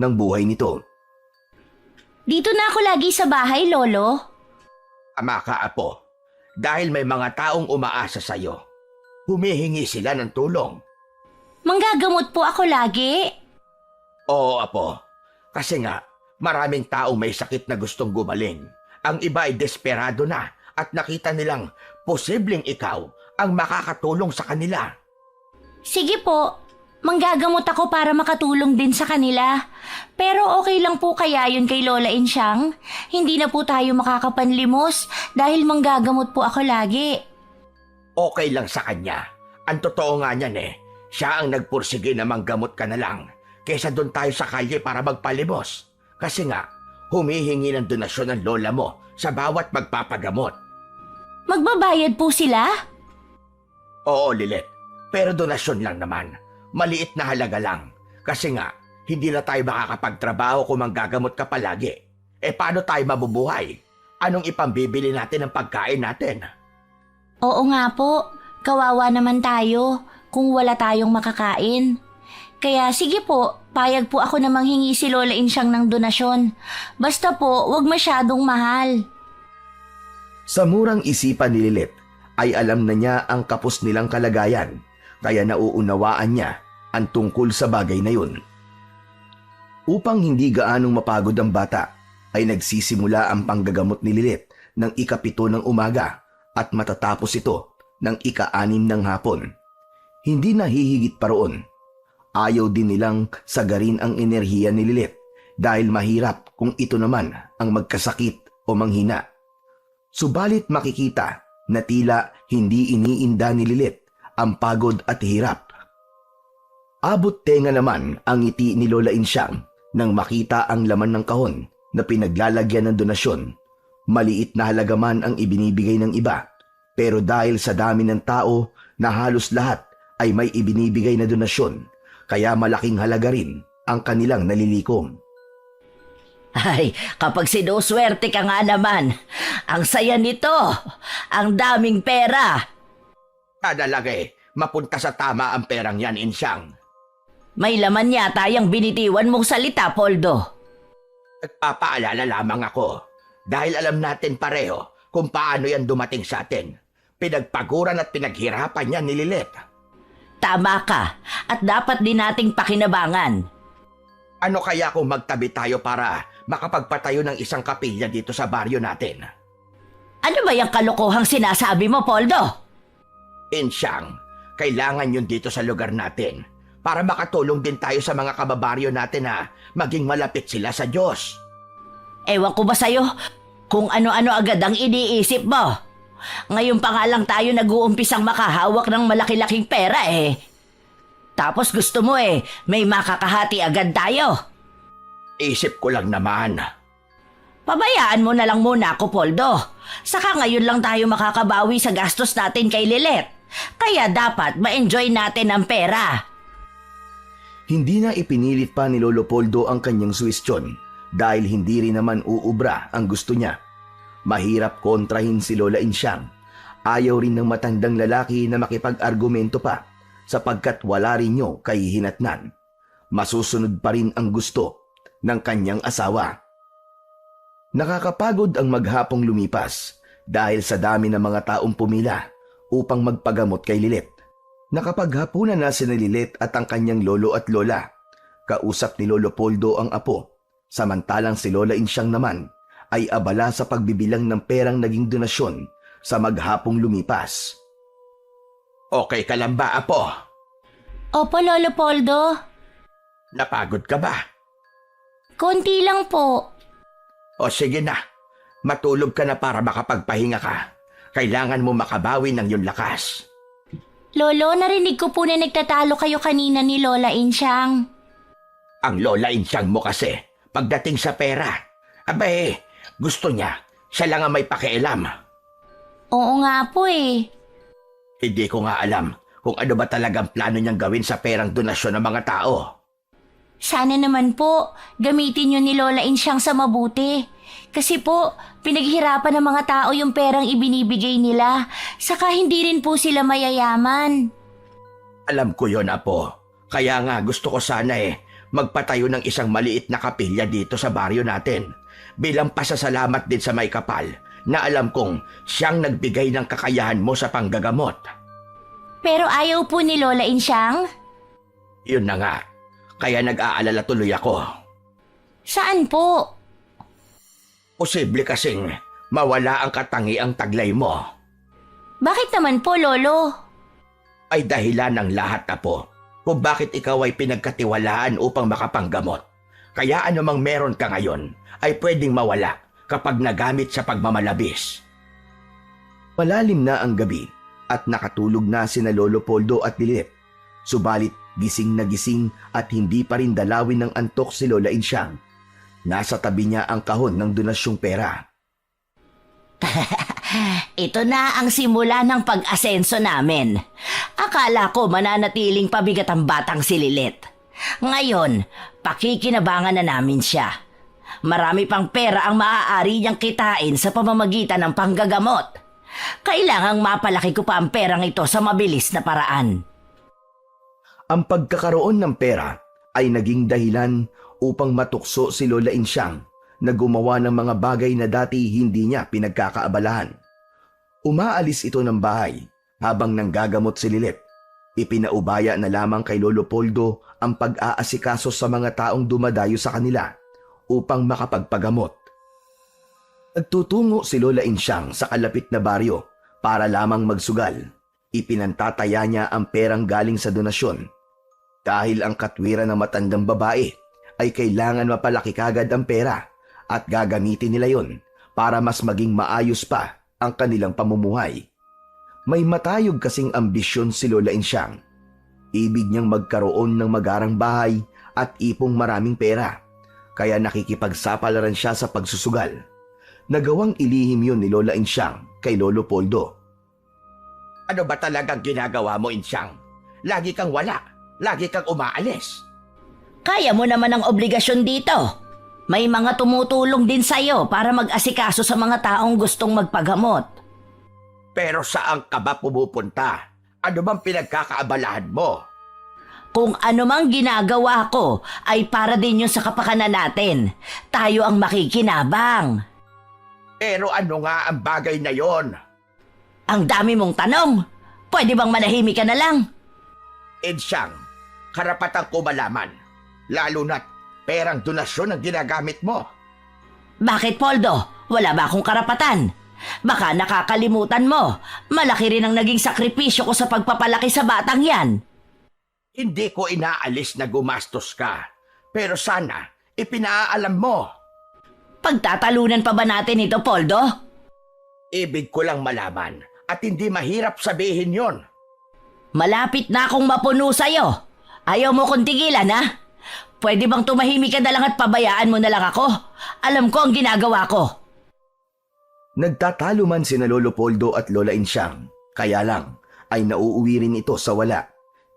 ng buhay nito. Dito na ako lagi sa bahay, Lolo. Ama ka, apo. Dahil may mga taong umaasa sa'yo. Humihingi sila ng tulong. Manggagamot po ako lagi. Oo, apo. Kasi nga, maraming taong may sakit na gustong gumaling. Ang iba ay desperado na at nakita nilang posibleng ikaw ang makakatulong sa kanila. Sige po, Manggagamot ako para makatulong din sa kanila. Pero okay lang po kaya yun kay Lola Insyang? Hindi na po tayo makakapanlimos dahil manggagamot po ako lagi. Okay lang sa kanya. Ang totoo nga niyan siya ang nagpursige na manggamot ka na lang kesa doon tayo sa kalye para magpalimos. Kasi nga, humihingi ng donasyon ng lola mo sa bawat magpapagamot. Magbabayad po sila? Oo, Lilet. Pero donasyon lang naman. Maliit na halaga lang. Kasi nga, hindi na tayo makakapagtrabaho kung manggagamot ka palagi. Paano tayo mabubuhay? Anong ipambibili natin ng pagkain natin? Oo nga po. Kawawa naman tayo kung wala tayong makakain. Kaya sige po, payag po ako na manghingi si Lola Insyang ng donasyon. Basta po, wag masyadong mahal. Sa murang isipan ni Lilet ay alam na niya ang kapos nilang kalagayan, kaya nauunawaan niya ang tungkol sa bagay na yun. Upang hindi gaanong mapagod ang bata, ay nagsisimula ang panggagamot ni Lilet ng 7 ng umaga at matatapos ito ng 6 ng hapon. Hindi nahihigit pa roon. Ayaw din nilang sagarin ang enerhiya ni Lilet dahil mahirap kung ito naman ang magkasakit o manghina. Subalit makikita na tila hindi iniinda ni Lilet ang pagod at hirap. Abot tenga naman ang ngiti ni Lola Insyang nang makita ang laman ng kahon na pinaglalagyan ng donasyon. Maliit na halaga man ang ibinibigay ng iba, pero dahil sa dami ng tao na halos lahat ay may ibinibigay na donasyon, kaya malaking halaga rin ang kanilang nalilikom. Ay, kapag sinuswerte ka nga naman, ang saya nito, ang daming pera. Kadalagay, mapunta sa tama ang perang yan, Insyang. May laman yata yung binitiwan mong salita, Poldo. Nagpapaalala lamang ako dahil alam natin pareho kung paano yan dumating sa atin. Pinagpaguran at pinaghirapan yan ni Lilet. Tama ka, at dapat din nating pakinabangan. Ano kaya kung magtabi tayo para makapagpatayo ng isang kapilya dito sa baryo natin? Ano ba yung kalokohang sinasabi mo, Poldo? Insyang, kailangan yun dito sa lugar natin para makatulong din tayo sa mga kababaryo natin na maging malapit sila sa Diyos. Ewan ko ba sa'yo kung ano-ano agad ang iniisip mo? Ngayon pa nga lang tayo nag-uumpisang makahawak ng malaki-laking pera Tapos gusto mo may makakahati agad tayo. Isip ko lang naman. Pabayaan mo na lang muna ako, Poldo. Saka ngayon lang tayo makakabawi sa gastos natin kay Lilet. Kaya dapat ma-enjoy natin ang pera. Hindi na ipinilit pa ni Lolo Poldo ang kanyang suwestyon dahil hindi rin naman uubra ang gusto niya. Mahirap kontrahin si Lola Insyang. Ayaw rin ng matandang lalaki na makipag-argumento pa sapagkat wala rin niyo kahihinatnan. Masusunod pa rin ang gusto ng kanyang asawa. Nakakapagod ang maghapong lumipas dahil sa dami ng mga taong pumila upang magpagamot kay Lilet. Nakapaghapunan na si Lilet at ang kanyang lolo at lola. Kausap ni Lolo Poldo ang apo, samantalang si Lola Insyang naman ay abala sa pagbibilang ng perang naging donasyon sa maghapong lumipas. Okay ka lang ba, apo? Opo, Lolo Poldo. Napagod ka ba? Konti lang po. O sige na, matulog ka na para makapagpahinga ka. Kailangan mo makabawi ng iyong lakas. Lolo, narinig ko po na nagtatalo kayo kanina ni Lola Insyang. Ang Lola Insyang mo kasi, pagdating sa pera, abay, gusto niya, siya lang ang may pakialam. Oo nga po Hindi ko nga alam kung ano ba talagang plano niyang gawin sa perang donasyon ng mga tao. Sana naman po, gamitin niyo ni Lola Insyang sa mabuti. Kasi po, pinaghirapan ng mga tao yung perang ibinibigay nila. Saka hindi rin po sila mayayaman. Alam ko yon, apo. Kaya nga gusto ko sana magpatayo ng isang maliit na kapilya dito sa baryo natin. Bilang pasasalamat din sa may kapal na alam kong siyang nagbigay ng kakayahan mo sa panggagamot. Pero ayaw po ni Lola Insyang? Yun na nga. Kaya nag-aalala tuloy ako. Saan po? Posible kasing mawala ang katangiang taglay mo. Bakit naman po, Lolo? Ay dahilan ng lahat, apo. kung bakit ikaw ay pinagkatiwalaan upang makapanggamot. Kaya anumang meron ka ngayon ay pwedeng mawala kapag nagamit sa pagmamalabis. Malalim na ang gabi at nakatulog na sina Lolo Poldo at Lilet. Subalit gising na gising at hindi pa rin dalawin ng antok si Lola Insyang. Nasa tabi niya ang kahon ng donasyong pera. Ito na ang simula ng pag-asenso namin. Akala ko mananatiling pabigat ang batang si Lilet. Ngayon, pakikinabangan na namin siya. Marami pang pera ang maaari niyang kitain sa pamamagitan ng panggagamot. Kailangang mapalaki ko pa ang perang ito sa mabilis na paraan. Ang pagkakaroon ng pera ay naging dahilan upang matukso si Lola Insyang na gumawa ng mga bagay na dati hindi niya pinagkakaabalahan. Umaalis ito ng bahay habang nanggagamot si Lilet. Ipinaubaya na lamang kay Lolo Poldo ang pag-aasikaso sa mga taong dumadayo sa kanila upang makapagpagamot. Nagtutungo si Lola Insyang sa kalapit na baryo para lamang magsugal. Ipinantataya niya ang perang galing sa donasyon. Dahil ang katwiran ng matandang babae ay kailangan mapalaki kagad ang pera at gagamitin nila yon para mas maging maayos pa ang kanilang pamumuhay. May matayog kasing ambisyon si Lola Insyang. Ibig niyang magkaroon ng magarang bahay at ipong maraming pera, kaya nakikipagsapalaran siya sa pagsusugal. Nagawang ilihim yun ni Lola Insyang kay Lolo Poldo. Ano ba talagang ginagawa mo, Insyang? Lagi kang wala. Lagi kang umaalis. Kaya mo naman ang obligasyon dito. May mga tumutulong din sa'yo para mag-asikaso sa mga taong gustong magpagamot. Pero saan ka ba pumupunta? Ano bang pinagkakaabalahan mo? Kung ano mang ginagawa ko ay para din yun sa kapakanan natin. Tayo ang makikinabang. Pero ano nga ang bagay na yon? Ang dami mong tanong. Pwede bang manahimik ka na lang? Insyang, karapatan ko malaman. Lalo na't perang donasyon ang ginagamit mo. Bakit, Poldo? Wala ba akong karapatan? Baka nakakalimutan mo. Malaki rin ang naging sakripisyo ko sa pagpapalaki sa batang yan. Hindi ko inaalis na gumastos ka. Pero sana, ipinaalam mo. Pagtatalunan pa ba natin ito, Poldo? Ibig ko lang malaman at hindi mahirap sabihin yon. Malapit na akong mapuno sa'yo. Ayaw mo kong tigilan, ha? Pwede bang tumahimik ka na lang at pabayaan mo na lang ako? Alam ko ang ginagawa ko. Nagtatalo man sina Lolo Poldo at Lola Insyang, kaya lang ay nauuwi rin ito sa wala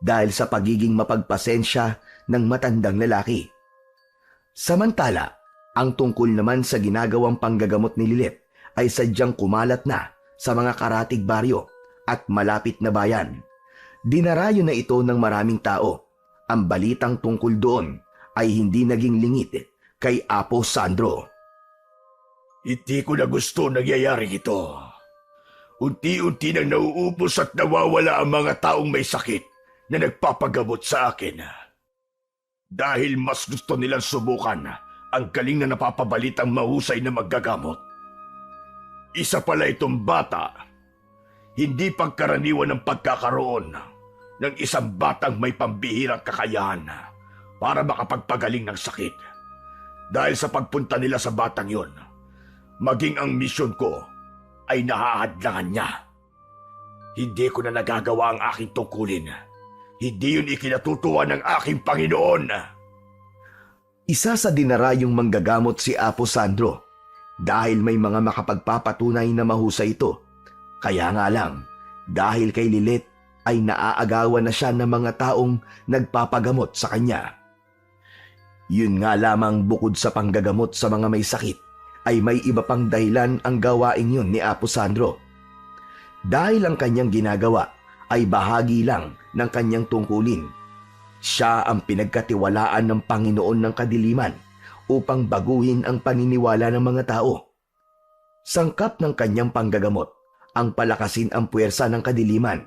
dahil sa pagiging mapagpasensya ng matandang lalaki. Samantala, ang tungkol naman sa ginagawang panggagamot ni Lilet ay sadyang kumalat na sa mga karatig baryo at malapit na bayan. Dinarayo na ito ng maraming tao. Ang balitang tungkol doon ay hindi naging lingid kay Apo Sandro. Hindi ko na gusto nangyayari ito. Unti-unti nang nauubos at nawawala ang mga taong may sakit na nagpapagamot sa akin. Dahil mas gusto nilang subukan ang galing na napapabalitang mahusay na maggagamot. Isa pala itong bata. Hindi pagkaraniwan ng pagkakaroon ng isang batang may pambihirang kakayahan para makapagpagaling ng sakit. Dahil sa pagpunta nila sa batang yon, maging ang misyon ko ay nahahadlangan niya. Hindi ko na nagagawa ang aking tungkulin. Hindi yun ikinatutuwa ng aking Panginoon. Isa sa dinarayong manggagamot si Apo Sandro dahil may mga makapagpapatunay na mahusay ito. Kaya nga lang, dahil kay Lilet ay naaagawan na siya ng mga taong nagpapagamot sa kanya. Yun nga lamang, bukod sa panggagamot sa mga may sakit, ay may iba pang dahilan ang gawaing yun ni Apo Sandro. Dahil ang kanyang ginagawa ay bahagi lang ng kanyang tungkulin. Siya ang pinagkatiwalaan ng Panginoon ng kadiliman upang baguhin ang paniniwala ng mga tao. Sangkap ng kanyang panggagamot ang palakasin ang puwersa ng kadiliman.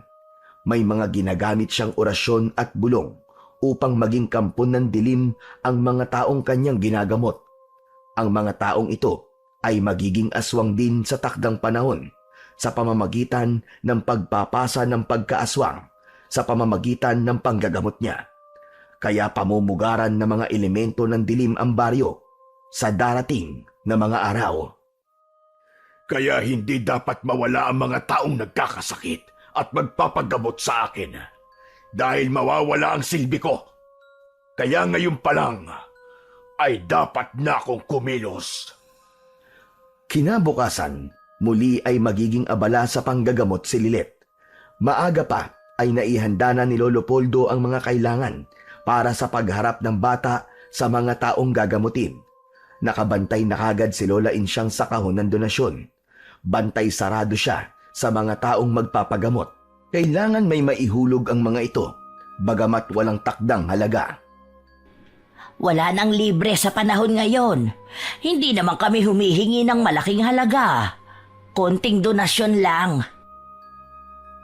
May mga ginagamit siyang orasyon at bulong upang maging kampon ng dilim ang mga taong kanyang ginagamot. Ang mga taong ito ay magiging aswang din sa takdang panahon sa pamamagitan ng pagpapasa ng pagkaaswang sa pamamagitan ng panggagamot niya. kaya pamumugaran ng mga elemento ng dilim ang baryo sa darating na mga araw. Kaya hindi dapat mawala ang mga taong nagkakasakit at magpapagamot sa akin dahil mawawala ang silbi ko. Kaya ngayon pa lang ay dapat na akong kumilos. Kinabukasan, muli ay magiging abala sa panggagamot si Lilet. Maaga pa ay naihanda na ni Lolo Poldo ang mga kailangan para sa pagharap ng bata sa mga taong gagamutin. Nakabantay na kagad si Lola Insyang sa kahon ng donasyon. Bantay sarado siya sa mga taong magpapagamot. Kailangan may maihulog ang mga ito, bagamat walang takdang halaga. Wala nang libre sa panahon ngayon. Hindi naman kami humihingi ng malaking halaga. Konting donasyon lang.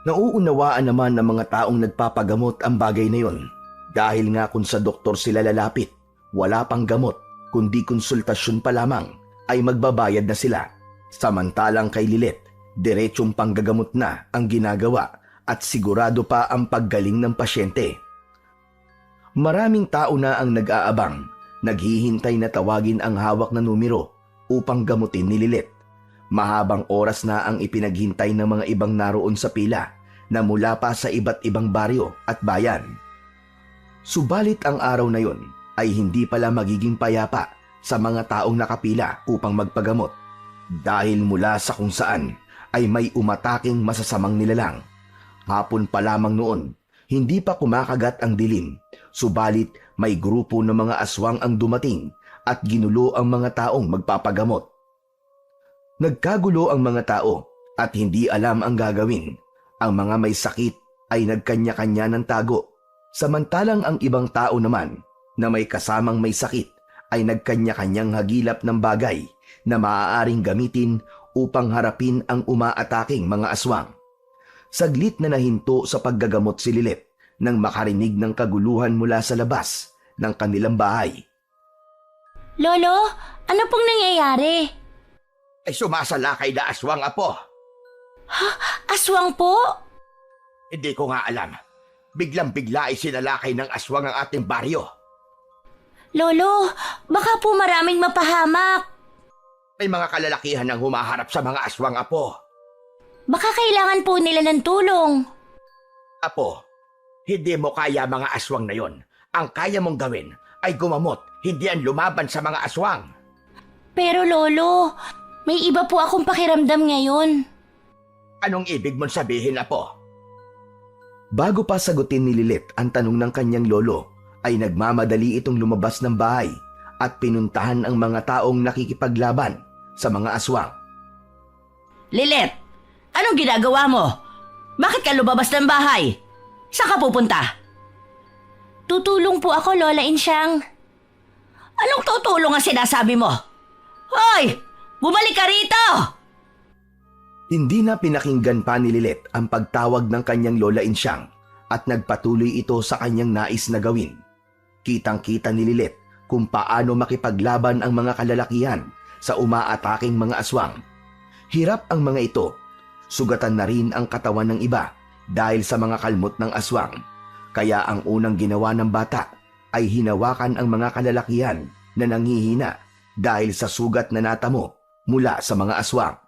Nauunawaan naman ng mga taong nagpapagamot ang bagay na yon. Dahil nga kung sa doktor sila lalapit, wala pang gamot, kundi konsultasyon pa lamang, ay magbabayad na sila. Samantalang kay Lilet, diretsong panggagamot na ang ginagawa at sigurado pa ang paggaling ng pasyente. Maraming tao na ang nag-aabang, naghihintay na tawagin ang hawak na numero upang gamutin ni Lilet. Mahabang oras na ang ipinaghintay ng mga ibang naroon sa pila na mula pa sa iba't ibang baryo at bayan. Subalit ang araw na yon ay hindi pala magiging payapa sa mga taong nakapila upang magpagamot dahil mula sa kung saan ay may umataking masasamang nilalang. Hapon pa lamang noon, hindi pa kumakagat ang dilim, subalit may grupo ng mga aswang ang dumating at ginulo ang mga taong magpapagamot. Nagkagulo ang mga tao at hindi alam ang gagawin. Ang mga may sakit ay nagkanya-kanya ng tago, samantalang ang ibang tao naman na may kasamang may sakit ay nagkanya-kanyang hagilap ng bagay na maaaring gamitin upang harapin ang umaataking mga aswang. Saglit na nahinto sa paggagamot si Lilet nang makarinig ng kaguluhan mula sa labas ng kanilang bahay. Lolo, ano pong nangyayari? Ay sumasalakay na aswang, apo. Aswang po? Hindi ko nga alam. Biglang-bigla ay sinalakay ng aswang ang ating baryo. Lolo, baka po maraming mapahamak. May mga kalalakihan ang humaharap sa mga aswang, apo. Baka kailangan po nila ng tulong. Apo, hindi mo kaya mga aswang na yon. Ang kaya mong gawin ay gumamot, hindi ang lumaban sa mga aswang. Pero Lolo, may iba po akong pakiramdam ngayon. Anong ibig mong sabihin, apo? Bago pa sagutin ni Lilet ang tanong ng kanyang lolo, ay nagmamadali itong lumabas ng bahay at pinuntahan ang mga taong nakikipaglaban sa mga aswang. Lilet, anong ginagawa mo? Bakit ka lumabas ng bahay? Saan ka pupunta? Tutulong po ako, Lola Insyang. Anong tutulong ang sinasabi mo? Hoy! Bumalik ka rito! Hindi na pinakinggan pa ni Lilet ang pagtawag ng kanyang Lola Insyang at nagpatuloy ito sa kanyang nais na gawin. Kitang-kita ni Lilet kung paano makipaglaban ang mga kalalakihan sa umaataking mga aswang. Hirap ang mga ito. Sugatan na rin ang katawan ng iba dahil sa mga kalmot ng aswang. Kaya ang unang ginawa ng bata ay hinawakan ang mga kalalakihan na nanghihina dahil sa sugat na natamo mula sa mga aswang.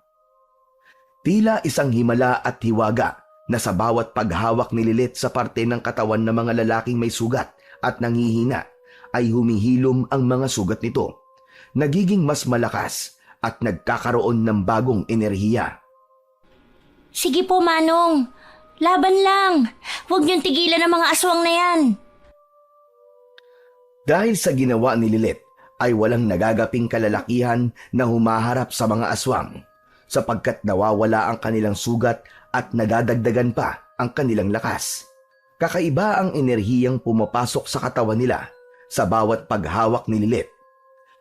Tila isang himala at hiwaga na sa bawat paghawak ni Lilet sa parte ng katawan ng mga lalaking may sugat at nanghihina ay humihilom ang mga sugat nito. Nagiging mas malakas at nagkakaroon ng bagong enerhiya. Sige po, Manong. Laban lang. Huwag niyong tigilan ang mga aswang na yan. Dahil sa ginawa ni Lilet ay walang nagagaping kalalakihan na humaharap sa mga aswang sapagkat nawawala ang kanilang sugat at nadadagdagan pa ang kanilang lakas. Kakaiba ang enerhiyang pumapasok sa katawan nila sa bawat paghawak ni Lilet.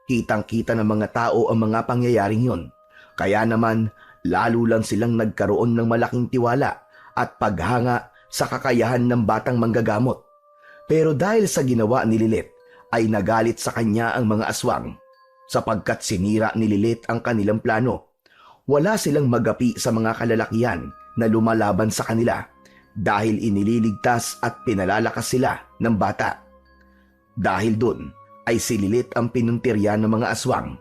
Kitang-kita ng mga tao ang mga pangyayaring yon. Kaya naman, lalo lang silang nagkaroon ng malaking tiwala at paghanga sa kakayahan ng batang manggagamot. Pero dahil sa ginawa ni Lilet, ay nagalit sa kanya ang mga aswang sapagkat sinira ni Lilet ang kanilang plano. Wala silang magapi sa mga kalalakihan na lumalaban sa kanila dahil inililigtas at pinalalakas sila ng bata. Dahil dun ay si Lilit ang pinuntirya ng mga aswang.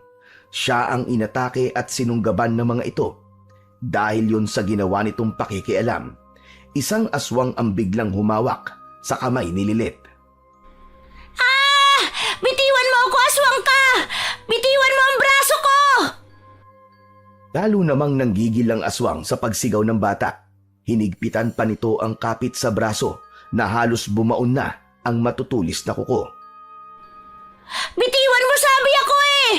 Siya ang inatake at sinunggaban ng mga ito. Dahil yun sa ginawa nitong pakikialam, isang aswang ang biglang humawak sa kamay ni Lilit. Ah! Bitiwan mo ako, aswang ka! Bitiwan mo ang braso ko! Lalo namang nanggigil ang aswang sa pagsigaw ng bata. Hinigpitan pa nito ang kapit sa braso na halos bumaon na ang matutulis na kuko. Bitiwan mo, sabi ako eh!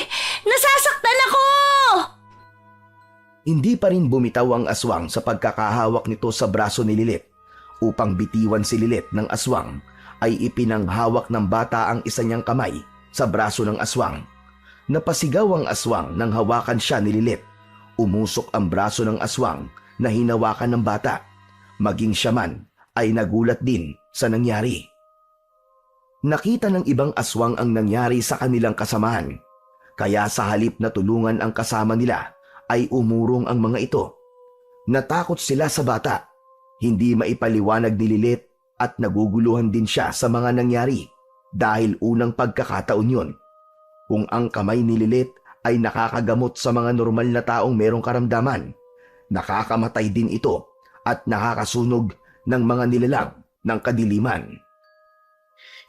Nasasaktan ako! Hindi pa rin bumitaw ang aswang sa pagkakahawak nito sa braso ni Lilit. Upang bitiwan si Lilit ng aswang, ay ipinanghawak ng bata ang isa niyang kamay sa braso ng aswang. Napasigaw ang aswang nang hawakan siya ni Lilit. Umusok ang braso ng aswang na hinawakan ng bata. Maging siya man ay nagulat din sa nangyari. Nakita ng ibang aswang ang nangyari sa kanilang kasamahan. Kaya sa halip na tulungan ang kasama nila, ay umurong ang mga ito. Natakot sila sa bata. Hindi maipaliwanag ni Lilit at naguguluhan din siya sa mga nangyari dahil unang pagkakataon yun. Kung ang kamay ni Lilit ay nakakagamot sa mga normal na taong merong karamdaman, nakakamatay din ito at nakakasunog ng mga nilalang ng kadiliman.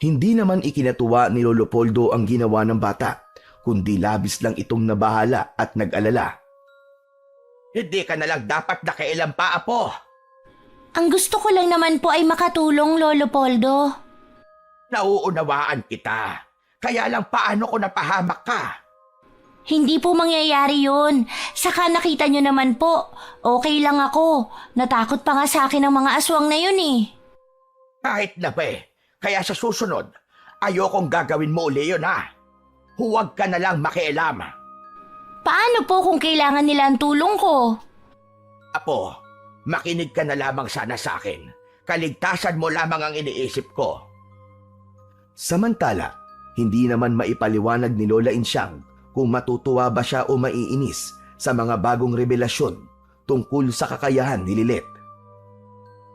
Hindi naman ikinatuwa ni Lolo Poldo ang ginawa ng bata, kundi labis lang itong nabahala at nag-alala. Hindi ka na lang dapat nakialam pa, Apo. Ang gusto ko lang naman po ay makatulong, Lolo Poldo. Nauunawaan kita. Kaya lang paano ko napahamak ka? Hindi po mangyayari yun. Saka nakita nyo naman po, okay lang ako. Natakot pa nga sa akin ang mga aswang na yun eh. Kahit na ba eh. Kaya sa susunod, ayokong gagawin mo uli yun ha. Huwag ka na lang makialam. Paano po kung kailangan nila ang tulong ko? Apo, makinig ka na lamang sana sa akin. Kaligtasan mo lamang ang iniisip ko. Samantala, hindi naman maipaliwanag ni Lola Insyang kung matutuwa ba siya o maiinis sa mga bagong revelasyon tungkol sa kakayahan ni Lilit.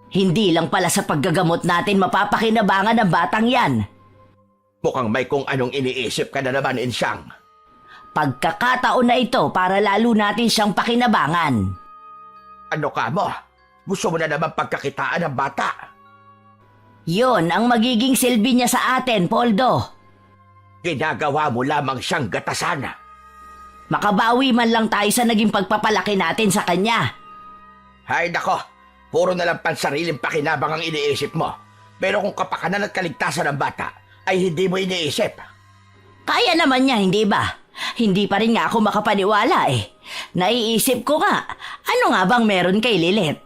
Hindi lang pala sa paggagamot natin mapapakinabangan ng batang yan. Mukhang may kung anong iniisip ka na naman, Insyang. Pagkakataon na ito para lalo natin siyang pakinabangan. Ano ka mo? Gusto mo na naman pagkakitaan ng bata? Yon ang magiging silbi niya sa atin, Poldo. Ginagawa mo lamang siyang gatasan. Makabawi man lang tayo sa naging pagpapalaki natin sa kanya. Hay nako, puro na lang pansariling pakinabang ang iniisip mo. Pero kung kapakanan at kaligtasan ng bata, ay hindi mo iniisip. Kaya naman niya, hindi ba? Hindi pa rin nga ako makapaniwala eh. Naiisip ko nga, ano nga bang meron kay Lilit?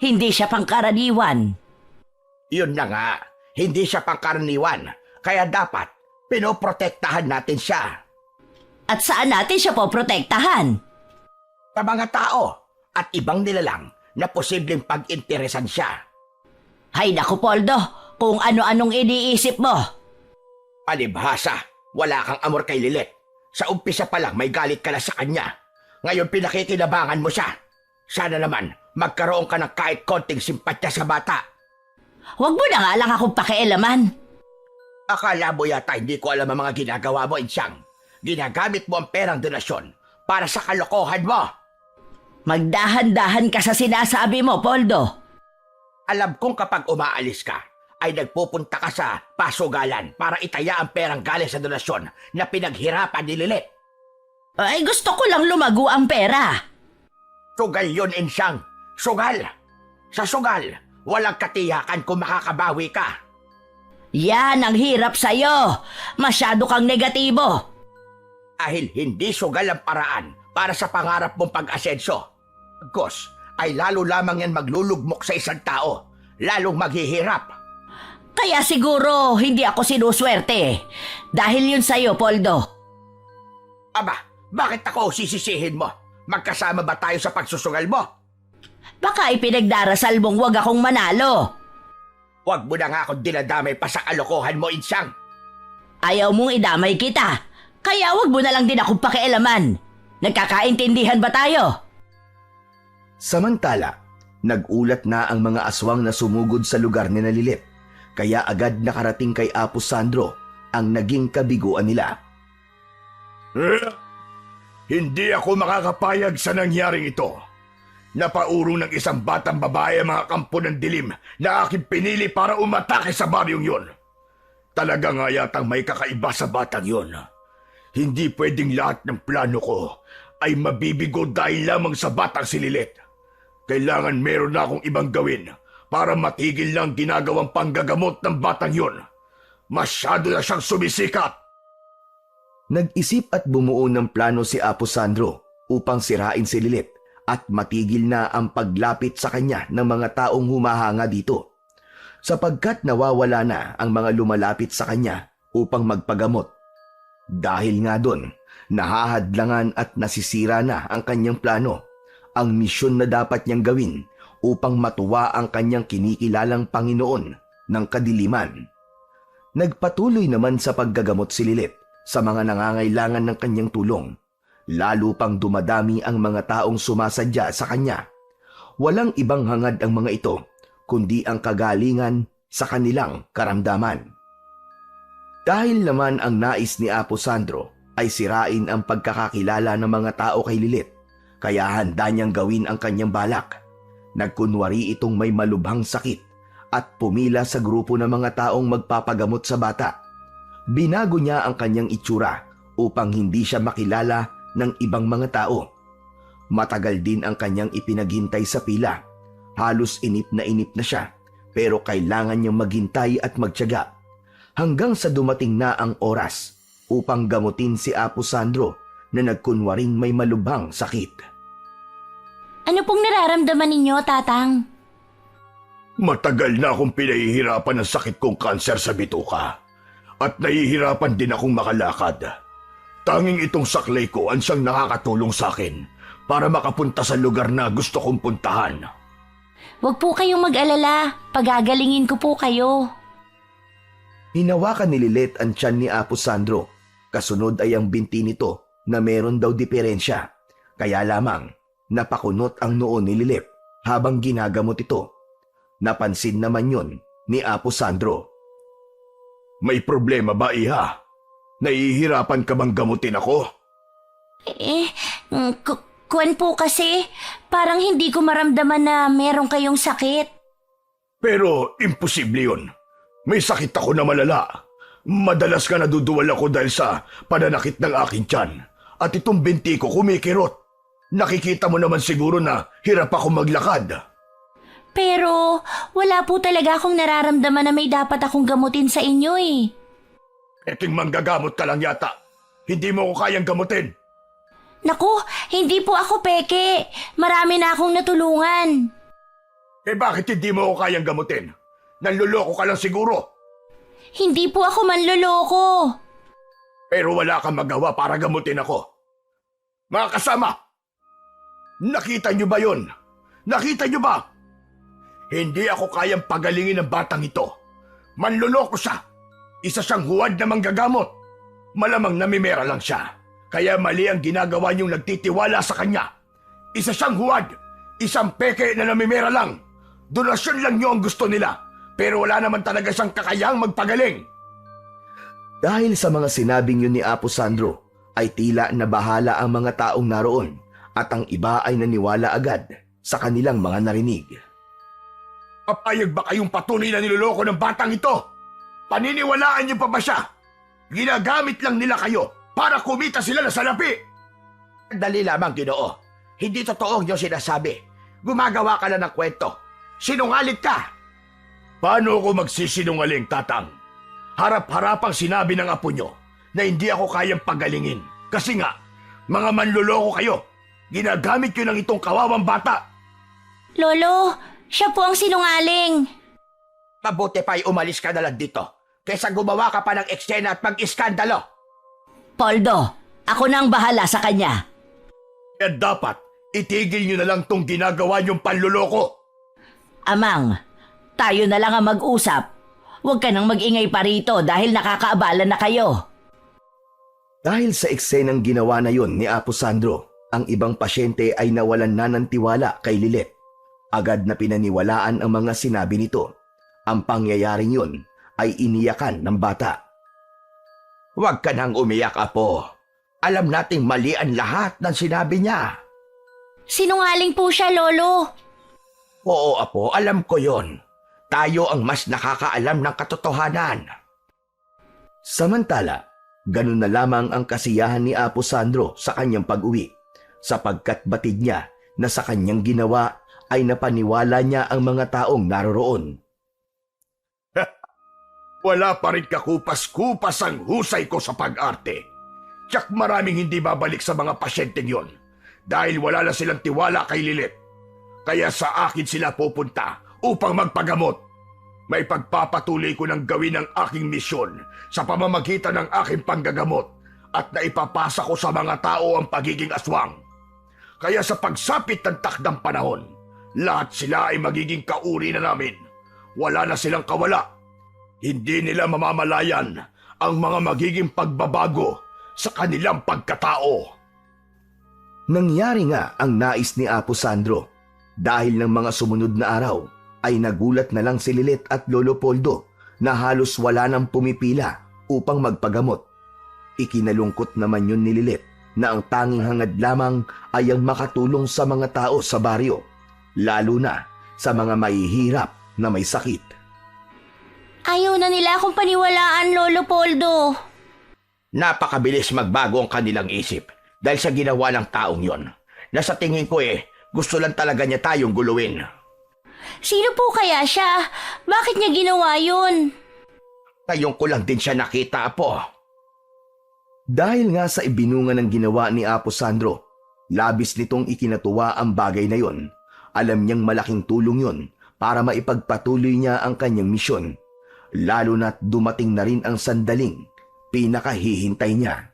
Hindi siya pangkaraniwan. Yun na nga, hindi siya pangkaraniwan. Kaya dapat, pinoprotektahan natin siya. At saan natin siya poprotektahan? Sa mga tao at ibang nilalang na posibleng pag-interesan siya. Hay naku, Poldo, kung ano-anong iniisip mo. Palibhasa, wala kang amor kay Lilit. Sa umpisa pa lang may galit ka na sa kanya. Ngayon pinakikinabangan mo siya. Sana naman magkaroon ka ng kahit konting simpatya sa bata. Huwag mo na nga lang akong pakialaman. Akala mo yata hindi ko alam ang mga ginagawa mo, Insyang. Ginagamit mo ang perang donasyon para sa kalokohan mo. Magdahan-dahan ka sa sinasabi mo, Poldo. Alam kong kapag umaalis ka, ay nagpupunta ka sa pasugalan para itaya ang perang galing sa donasyon na pinaghirapan ni Lilit. Ay, gusto ko lang lumago ang pera. Sugal yun, Insyang. Sugal. Sa sugal, walang katiyakan kung makakabawi ka. Yan ang hirap sa'yo. Masyado kang negatibo. Dahil hindi sugal ang paraan para sa pangarap mong pag-asenso. Gos, ay lalo lamang yan maglulugmok sa isang tao. Lalong maghihirap. Kaya siguro hindi ako sinuswerte. Dahil yun sa'yo, Poldo. Aba, bakit ako sisisihin mo? Magkasama ba tayo sa pagsusugal mo? Baka ipinagdarasal mong wag akong manalo. Huwag mo na nga akong dinadamay pa sa kalokohan mo, Insyang. Ayaw mong idamay kita. Kaya wag mo na lang din akong pakialaman. Nagkakaintindihan ba tayo? Samantala, nagulat na ang mga aswang na sumugod sa lugar ni Lilit. Kaya agad nakarating kay Apo Sandro ang naging kabiguan nila. Hindi ako makakapayag sa nangyaring ito. Napaurong ng isang batang babae ang mga kampo ng dilim na aking pinili para umatake sa baryong yon. Talaga nga yatang may kakaiba sa batang yon. Hindi pwedeng lahat ng plano ko ay mabibigo dahil lamang sa batang si Lilith. Kailangan meron na akong ibang gawin para matigil lang ginagawang panggagamot ng batang yon. Masyado na siyang sumisikap. Nag-isip at bumuo ng plano si Apo Sandro upang sirain si Lilith at matigil na ang paglapit sa kanya ng mga taong humahanga dito, sapagkat nawawala na ang mga lumalapit sa kanya upang magpagamot. Dahil nga doon, nahahadlangan at nasisira na ang kanyang plano, ang misyon na dapat niyang gawin upang matuwa ang kanyang kinikilalang Panginoon ng kadiliman. Nagpatuloy naman sa paggagamot si Lilith sa mga nangangailangan ng kanyang tulong. Lalo pang dumadami ang mga taong sumasadya sa kanya. Walang ibang hangad ang mga ito, kundi ang kagalingan sa kanilang karamdaman. Dahil naman ang nais ni Apo Sandro ay sirain ang pagkakakilala ng mga tao kay Lilith, kaya handa niyang gawin ang kanyang balak. Nagkunwari itong may malubhang sakit at pumila sa grupo ng mga taong magpapagamot sa bata. Binago niya ang kanyang itsura upang hindi siya makilala ng ibang mga tao. Matagal din ang kanyang ipinaghintay sa pila. Halos inip na siya, pero kailangan niyang maghintay at magtiyaga hanggang sa dumating na ang oras upang gamutin si Apo Sandro na nagkunwaring may malubhang sakit. Ano pong nararamdaman ninyo, Tatang? Matagal na akong pinahihirapan ng sakit kong kanser sa bituka. At nahihirapan din akong makalakad. Tanging itong saklay ko ang siyang nakakatulong sa akin para makapunta sa lugar na gusto kong puntahan. Huwag po kayong mag-alala. Pagagalingin ko po kayo. Hinawakan ni Lilith ang tiyan ni Apo Sandro. Kasunod ay ang binti nito na meron daw diferensya. Kaya lamang napakunot ang noo ni Lilith habang ginagamot ito. Napansin naman yon ni Apo Sandro. May problema ba, Iha? Nahihirapan ka bang gamutin ako? Kuwan po kasi, parang hindi ko maramdaman na meron kayong sakit. Pero imposible yun. May sakit ako na malala. Madalas ka naduduwal ako dahil sa pananakit ng aking tiyan. At itong binti ko kumikirot. Nakikita mo naman siguro na hirap ako maglakad. Pero wala po talaga akong nararamdaman na may dapat akong gamutin sa inyo eh. Eting manggagamot ka lang yata. Hindi mo ko kayang gamutin. Naku, hindi po ako peke. Marami na akong natulungan. Bakit hindi mo ko kayang gamutin? Nanluloko ka lang siguro. Hindi po ako manloloko. Pero wala kang magawa para gamutin ako. Mga kasama, nakita niyo ba yun? Nakita niyo ba? Hindi ako kayang pagalingin ng batang ito. Manloloko siya. Isa siyang huwad na manggagamot. Malamang namimera lang siya. Kaya mali ang ginagawa niyong nagtitiwala sa kanya. Isa siyang huwad. Isang peke na namimera lang. Donasyon lang niyo ang gusto nila. Pero wala naman talaga siyang kakayang magpagaling. Dahil sa mga sinabing yun ni Apo Sandro, ay tila nabahala ang mga taong naroon at ang iba ay naniwala agad sa kanilang mga narinig. Papayag ba kayong patuloy na niloloko ng batang ito? Paniniwalaan niyo pa ba siya? Ginagamit lang nila kayo para kumita sila na salapi. Dali lamang, Ginoo. Hindi totoo ang iyong sinasabi. Gumagawa ka lang ng kwento. Sinungalit ka. Paano ako magsisinungaling, Tatang? Harap-harapang sinabi ng apo nyo na hindi ako kayang pagalingin. Kasi nga, mga manloloko kayo. Ginagamit nyo ng itong kawawang bata. Lolo, siya po ang sinungaling. Mabuti pa'y umalis ka na lang dito kaysa gumawa ka pa ng eksena at mag-iskandalo. Poldo, ako na ang bahala sa kanya. Kaya dapat, itigil nyo na lang tong ginagawa nyong panloloko. Amang, tayo na lang ang mag-usap. Huwag ka nang mag-ingay pa rito dahil nakakaabala na kayo. Dahil sa eksenang ginawa na yun ni Apo Sandro, ang ibang pasyente ay nawalan na ng tiwala kay Lilith. Agad na pinaniwalaan ang mga sinabi nito. Ang pangyayaring yun ay iniyakan ng bata. Huwag ka nang umiyak, Apo. Alam nating mali ang lahat ng sinabi niya. Sinungaling po siya, Lolo. Oo, Apo, alam ko yon. Tayo ang mas nakakaalam ng katotohanan. Samantala, ganun na lamang ang kasiyahan ni Apo Sandro sa kanyang pag-uwi, sapagkat batid niya na sa kanyang ginawa ay napaniwala niya ang mga taong naroroon. Wala pa rin kakupas-kupas ang husay ko sa pag-arte. Tiyak maraming hindi babalik sa mga pasyenteng yon dahil wala na silang tiwala kay Lilit. Kaya sa akin sila pupunta upang magpagamot. May pagpapatuloy ko ng gawin ang aking misyon sa pamamagitan ng aking panggagamot at naipapasa ko sa mga tao ang pagiging aswang. Kaya sa pagsapit ng takdang panahon, lahat sila ay magiging kauri na namin. Wala na silang kawala. Hindi nila mamamalayan ang mga magiging pagbabago sa kanilang pagkatao. Nangyari nga ang nais ni Apo Sandro. Dahil ng mga sumunod na araw, ay nagulat na lang si Lilit at Lolo Poldo na halos wala nang pumipila upang magpagamot. Ikinalungkot naman yun ni Lilit na ang tanging hangad lamang ay ang makatulong sa mga tao sa baryo, lalo na sa mga mahihirap na may sakit. Ayaw na nila akong paniwalaan, Lolo Poldo. Napakabilis magbago ang kanilang isip dahil sa ginawa ng taong yon. Nasa tingin ko gusto lang talaga niya tayong guluhin. Sino po kaya siya? Bakit niya ginawa yun? Ngayon ko lang din siya nakita, Apo. Dahil nga sa ibinunga ng ginawa ni Apo Sandro, labis nitong ikinatuwa ang bagay na yon. Alam niyang malaking tulong yon para maipagpatuloy niya ang kanyang misyon. Lalo na't dumating na rin ang sandaling pinakahihintay niya.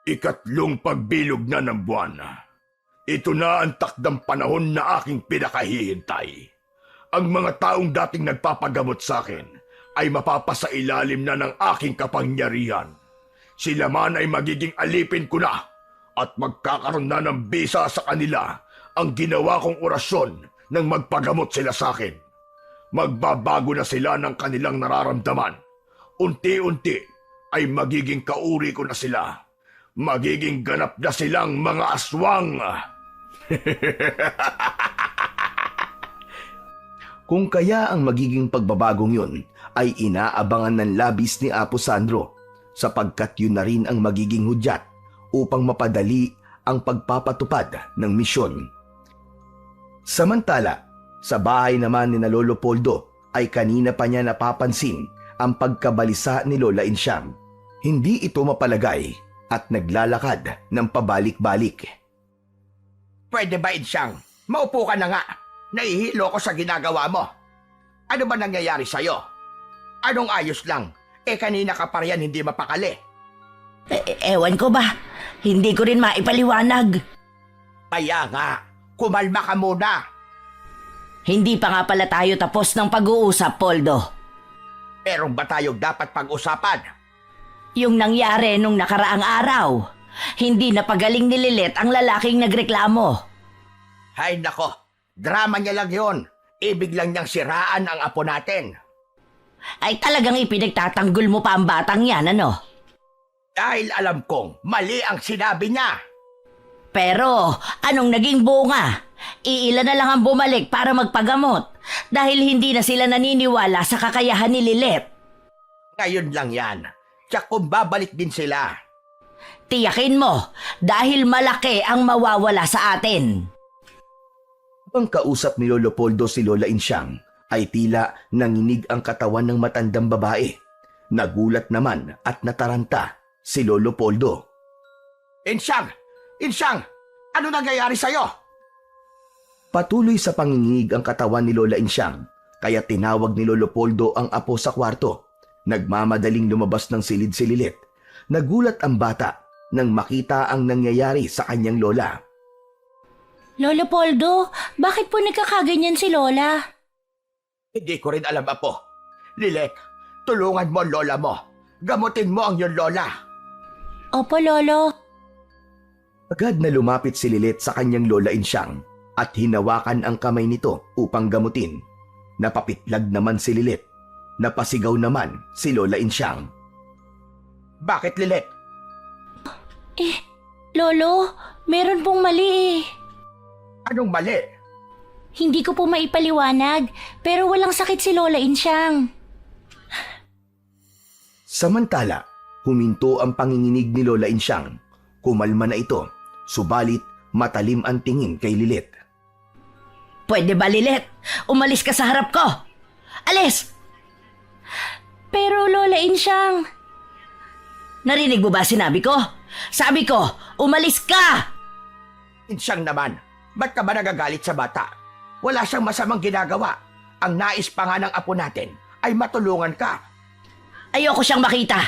Ikatlong pagbilog na ng buwan. Ito na ang takdang panahon na aking pinakahihintay. Ang mga taong dating nagpapagamot sa akin ay mapapasailalim na ng aking kapangyarihan. Sila man ay magiging alipin ko na at magkakaroon na ng bisa sa kanila ang ginawa kong orasyon nang magpagamot sila sa akin. Magbabago na sila ng kanilang nararamdaman. Unti-unti ay magiging kauri ko na sila. Magiging ganap na silang mga aswang. Kung kaya ang magiging pagbabagong yun ay inaabangan ng labis ni Apo Sandro, sapagkat yun na rin ang magiging hudyat upang mapadali ang pagpapatupad ng misyon. Samantala, sa bahay naman ni na Lolo Poldo ay kanina pa niya napapansin ang pagkabalisa ni Lola Insyang. Hindi ito mapalagay at naglalakad ng pabalik-balik. Pwede ba, Insyang? Maupo ka na nga. Nahihilo ko sa ginagawa mo. Ano ba nangyayari sa'yo? Anong ayos lang? Kanina ka pa riyan hindi mapakali. Ewan ko ba? Hindi ko rin maipaliwanag. Kaya nga, kumalma ka muna. Hindi pa nga pala tayo tapos ng pag-uusap, Poldo. Meron ba tayong dapat pag-usapan? Yung nangyari nung nakaraang araw. Hindi napagaling ni Lilit ang lalaking nagreklamo. Hay nako, drama niya lang yon. Ibig lang niyang siraan ang apo natin. Ay talagang ipinagtatanggol mo pa ang batang yan, ano? Dahil alam kong mali ang sinabi niya. Pero anong naging bunga? Iilan na lang ang bumalik para magpagamot dahil hindi na sila naniniwala sa kakayahan ni Lilit. Ngayon lang yan. Tiyak kung babalik din sila. Tiyakin mo dahil malaki ang mawawala sa atin. Ang kausap ni Lolo Poldo si Lola Insyang ay tila nanginig ang katawan ng matandang babae. Nagulat naman at nataranta si Lolo Poldo. Insyang! Insyang! Ano nangyayari sa'yo? Patuloy sa panginginig ang katawan ni Lola Insyang, kaya tinawag ni Lolo Poldo ang apo sa kwarto. Nagmamadaling lumabas ng silid si Lilit. Nagulat ang bata nang makita ang nangyayari sa kanyang lola. Lolo Poldo, bakit po nagkakaganyan si Lola? Hindi ko rin alam, Apo. Lilit, tulungan mo ang lola mo. Gamutin mo ang iyong lola. Opo, Lolo. Agad na lumapit si Lilit sa kanyang Lola Insyang at hinawakan ang kamay nito upang gamutin. Napapitlag naman si Lilit. Napasigaw naman si Lola Insyang. Bakit, Lilet? Lolo, meron pong mali eh. Anong mali? Hindi ko po maipaliwanag, pero walang sakit si Lola Insyang. Samantala, huminto ang panginginig ni Lola Insyang. Kumalma na ito, subalit matalim ang tingin kay Lilet. Pwede ba, Lilet? Umalis ka sa harap ko! Alis! Pero Lola Insyang... Narinig mo ba sinabi ko? Sabi ko, umalis ka! Insyang naman, ba't ka ba nagagalit sa bata? Wala siyang masamang ginagawa. Ang nais pa nga ng apo natin ay matulungan ka. Ayoko siyang makita.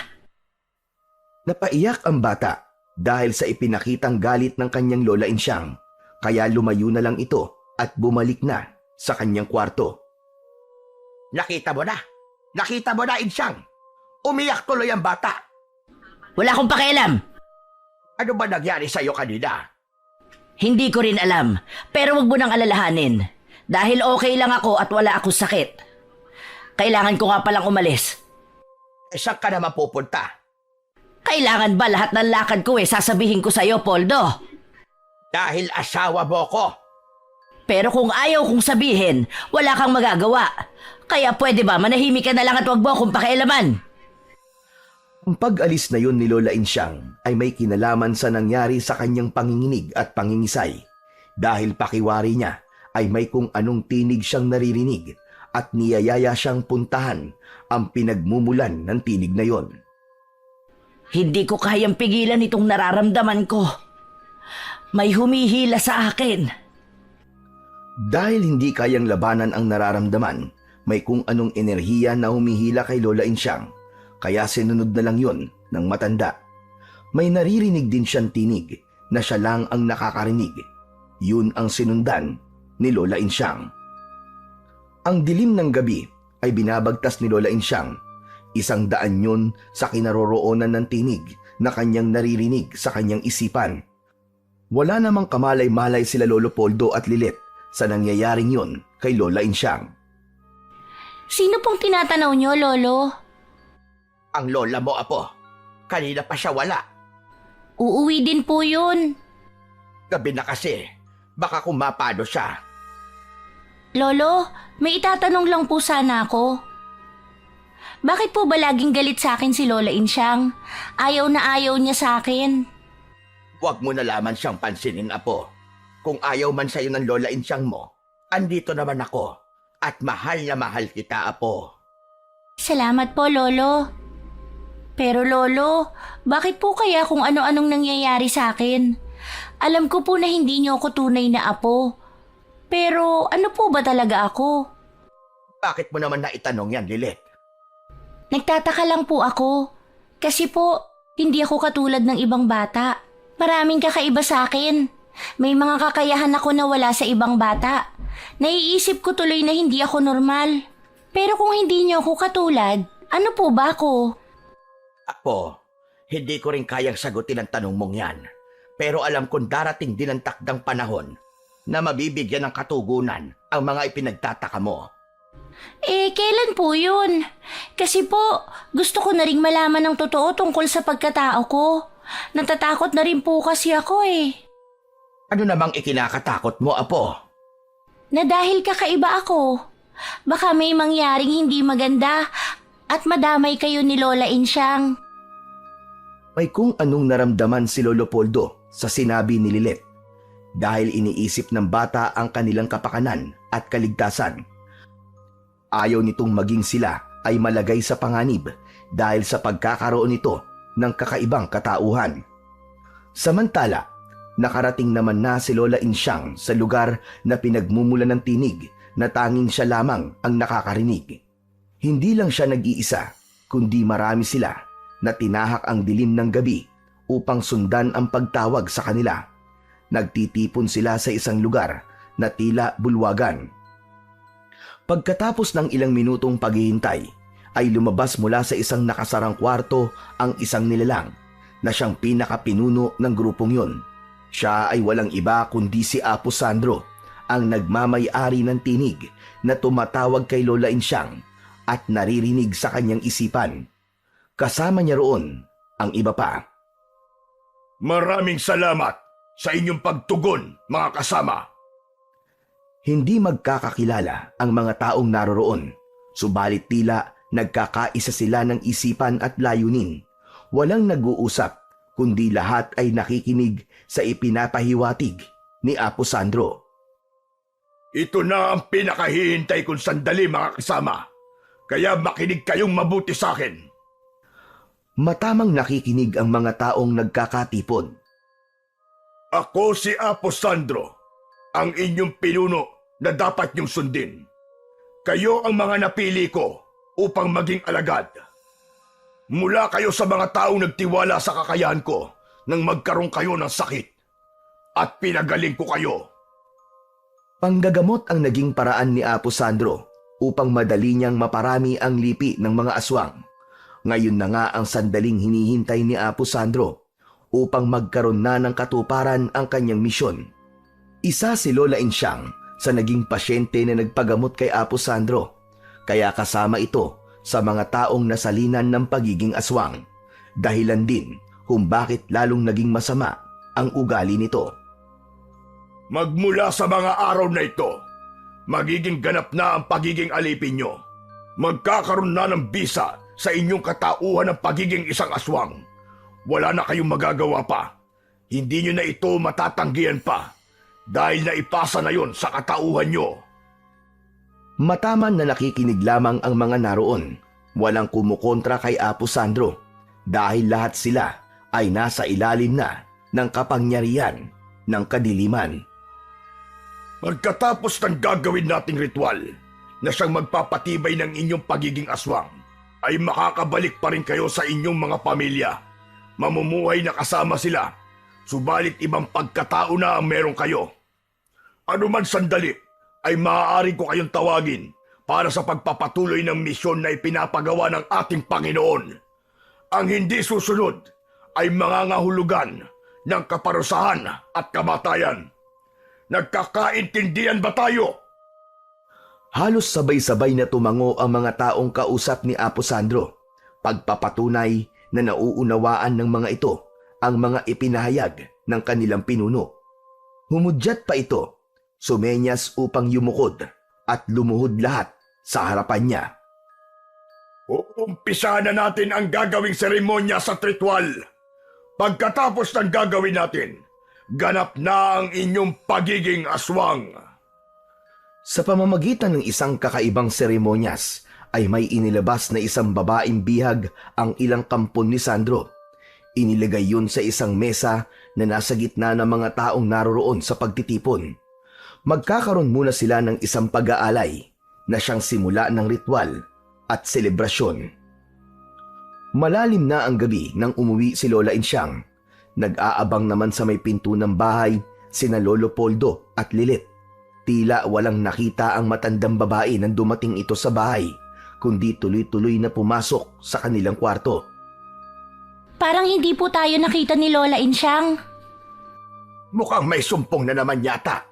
Napaiyak ang bata dahil sa ipinakitang galit ng kanyang Lola Insyang, kaya lumayo na lang ito at bumalik na sa kanyang kwarto. Nakita mo na? Nakita mo na, Insyang? Umiyak tuloy ang bata. Wala akong pakialam. Ano ba nangyari sa'yo kanina? Hindi ko rin alam, pero wag mo nang alalahanin. Dahil okay lang ako at wala akong sakit. Kailangan ko nga palang umalis. Saan ka naman pupunta? Kailangan ba lahat ng lakad ko sasabihin ko sa'yo, Poldo? Dahil asawa mo ko. Pero kung ayaw kong sabihin, wala kang magagawa. Kaya pwede ba manahimik ka na lang at wag mo akong pakialaman? Ang pag-alis na yun ni Lola Insyang ay may kinalaman sa nangyari sa kanyang panginginig at pangingisay. Dahil pakiwari niya ay may kung anong tinig siyang naririnig at niyayaya siyang puntahan ang pinagmumulan ng tinig na yon. Hindi ko kayang pigilan itong nararamdaman ko. May humihila sa akin. Dahil hindi kayang labanan ang nararamdaman, may kung anong enerhiya na humihila kay Lola Insyang, kaya sinunod na lang yon ng matanda. May naririnig din siyang tinig na siya lang ang nakakarinig. Yun ang sinundan ni Lola Insyang. Ang dilim ng gabi ay binabagtas ni Lola Insyang. 100 yun sa kinaroroonan ng tinig na kanyang naririnig sa kanyang isipan. Wala namang kamalay-malay sila Lolo Poldo at Lilet sa nangyayaring yun kay Lola Insyang. Sino pong tinatanaw niyo, Lolo? Ang lola mo, apo. Kanina pa siya wala. Uuwi din po yun. Gabi na kasi. Baka kung mapano siya. Lolo, may itatanong lang po sana ako. Bakit po ba laging galit sa akin si Lola Insyang? Ayaw na ayaw niya sa akin. Huwag mo na lamang siyang pansinin, apo. Kung ayaw man sa'yo ng Lola Insyang mo, andito naman ako. At mahal na mahal kita, apo. Salamat po, Lolo. Pero Lolo, bakit po kaya kung ano-anong nangyayari sa akin? Alam ko po na hindi niyo ako tunay na apo. Pero ano po ba talaga ako? Bakit mo naman naitanong yan, Lilet? Nagtataka lang po ako. Kasi po, hindi ako katulad ng ibang bata. Maraming kakaiba sa akin. May mga kakayahan ako na wala sa ibang bata. Naiisip ko tuloy na hindi ako normal. Pero kung hindi niyo ako katulad, ano po ba ako? Apo, hindi ko rin kayang sagutin ang tanong mong yan. Pero alam kong darating din ang takdang panahon na mabibigyan ng katugunan ang mga ipinagtataka mo. Kailan po yun? Kasi po, gusto ko na ring malaman ng totoo tungkol sa pagkatao ko. Natatakot na rin po kasi ako Ano namang ikinakatakot mo, apo? Na dahil kakaiba ako, baka may mangyaring hindi maganda at madamay kayo ni Lola Insyang. May kung anong naramdaman si Lolo Poldo sa sinabi ni Lilet dahil iniisip ng bata ang kanilang kapakanan at kaligtasan. Ayaw nitong maging sila ay malagay sa panganib dahil sa pagkakaroon nito ng kakaibang katauhan. Samantala, nakarating naman na si Lola Insyang sa lugar na pinagmumulan ng tinig na tanging siya lamang ang nakakarinig. Hindi lang siya nag-iisa, kundi marami sila na tinahak ang dilim ng gabi upang sundan ang pagtawag sa kanila. Nagtitipon sila sa isang lugar na tila bulwagan. Pagkatapos ng ilang minutong paghihintay, ay lumabas mula sa isang nakasarang kwarto ang isang nilalang na siyang pinakapinuno ng grupong yun. Siya ay walang iba kundi si Apo Sandro, ang nagmamay-ari ng tinig na tumatawag kay Lola Insyang at naririnig sa kanyang isipan. Kasama niya roon Ang iba pa, Maraming salamat sa inyong pagtugon, mga kasama. hindi magkakakilala ang mga taong naroroon, subalit tila nagkakaisa sila ng isipan at layunin. Walang nag-uusap, kundi lahat ay nakikinig sa ipinapahiwatig ni Apo Sandro. Ito na ang pinakahihintay kong sandali, mga kasama. Kaya makinig kayong mabuti sa akin. Matamang nakikinig ang mga taong nagkakatipon. Ako si Apo Sandro, ang inyong pinuno na dapat niyong sundin. Kayo ang mga napili ko upang maging alagad. Mula kayo sa mga taong nagtiwala sa kakayahan ko nang magkaroon kayo ng sakit. At pinagaling ko kayo. Panggagamot ang naging paraan ni Apo Sandro upang madali niyang maparami ang lipi ng mga aswang. Ngayon na nga ang sandaling hinihintay ni Apo Sandro upang magkaroon na ng katuparan ang kanyang misyon. Isa si Lola Insyang sa naging pasyente na nagpagamot kay Apo Sandro, kaya kasama ito sa mga taong nasalinan ng pagiging aswang. Dahilan din kung bakit lalong naging masama ang ugali nito. Magmula sa mga araw na ito, magiging ganap na ang pagiging alipin nyo. Magkakaroon na ng bisa sa inyong katauhan ng pagiging isang aswang. Wala na kayong magagawa pa. Hindi nyo na ito matatanggihan pa dahil naipasa na yon sa katauhan nyo. Mataman na nakikinig lamang ang mga naroon. Walang kumukontra kay Apo Sandro dahil lahat sila ay nasa ilalim na ng kapangyarihan ng kadiliman. Pagkatapos ng gagawin nating ritual na siyang magpapatibay ng inyong pagiging aswang, ay makakabalik pa rin kayo sa inyong mga pamilya. Mamumuhay na kasama sila, subalit ibang pagkatao na ang meron kayo. Ano man sandali, ay maaari ko kayong tawagin para sa pagpapatuloy ng misyon na ipinapagawa ng ating Panginoon. Ang hindi susunod ay mangangahulugan ng kaparusahan at kamatayan. Nagkakaintindihan ba tayo? Halos sabay-sabay na tumango ang mga taong kausap ni Apo Sandro. Pagpapatunay na nauunawaan ng mga ito ang mga ipinahayag ng kanilang pinuno. Humudyat pa ito, sumenyas upang yumukod at lumuhod lahat sa harapan niya. Uumpisahan na natin ang gagawing seremonya sa ritual. Pagkatapos ng gagawin natin, ganap na ang inyong pagiging aswang. Sa pamamagitan ng isang kakaibang seremonyas ay may inilabas na isang babaeng bihag ang ilang kampon ni Sandro. Inilagay yun sa isang mesa na nasa gitna ng mga taong naroroon sa pagtitipon. Magkakaroon muna sila ng isang pag-aalay na siyang simula ng ritual at selebrasyon. Malalim na ang gabi nang umuwi si Lola Insyang. Nag-aabang naman sa may pinto ng bahay sina Lolo Poldo at Lilit. Tila walang nakita ang matandang babae nang dumating ito sa bahay, kundi tuloy-tuloy na pumasok sa kanilang kwarto. Parang hindi po tayo nakita ni Lola Insyang. Mukhang may sumpong na naman yata.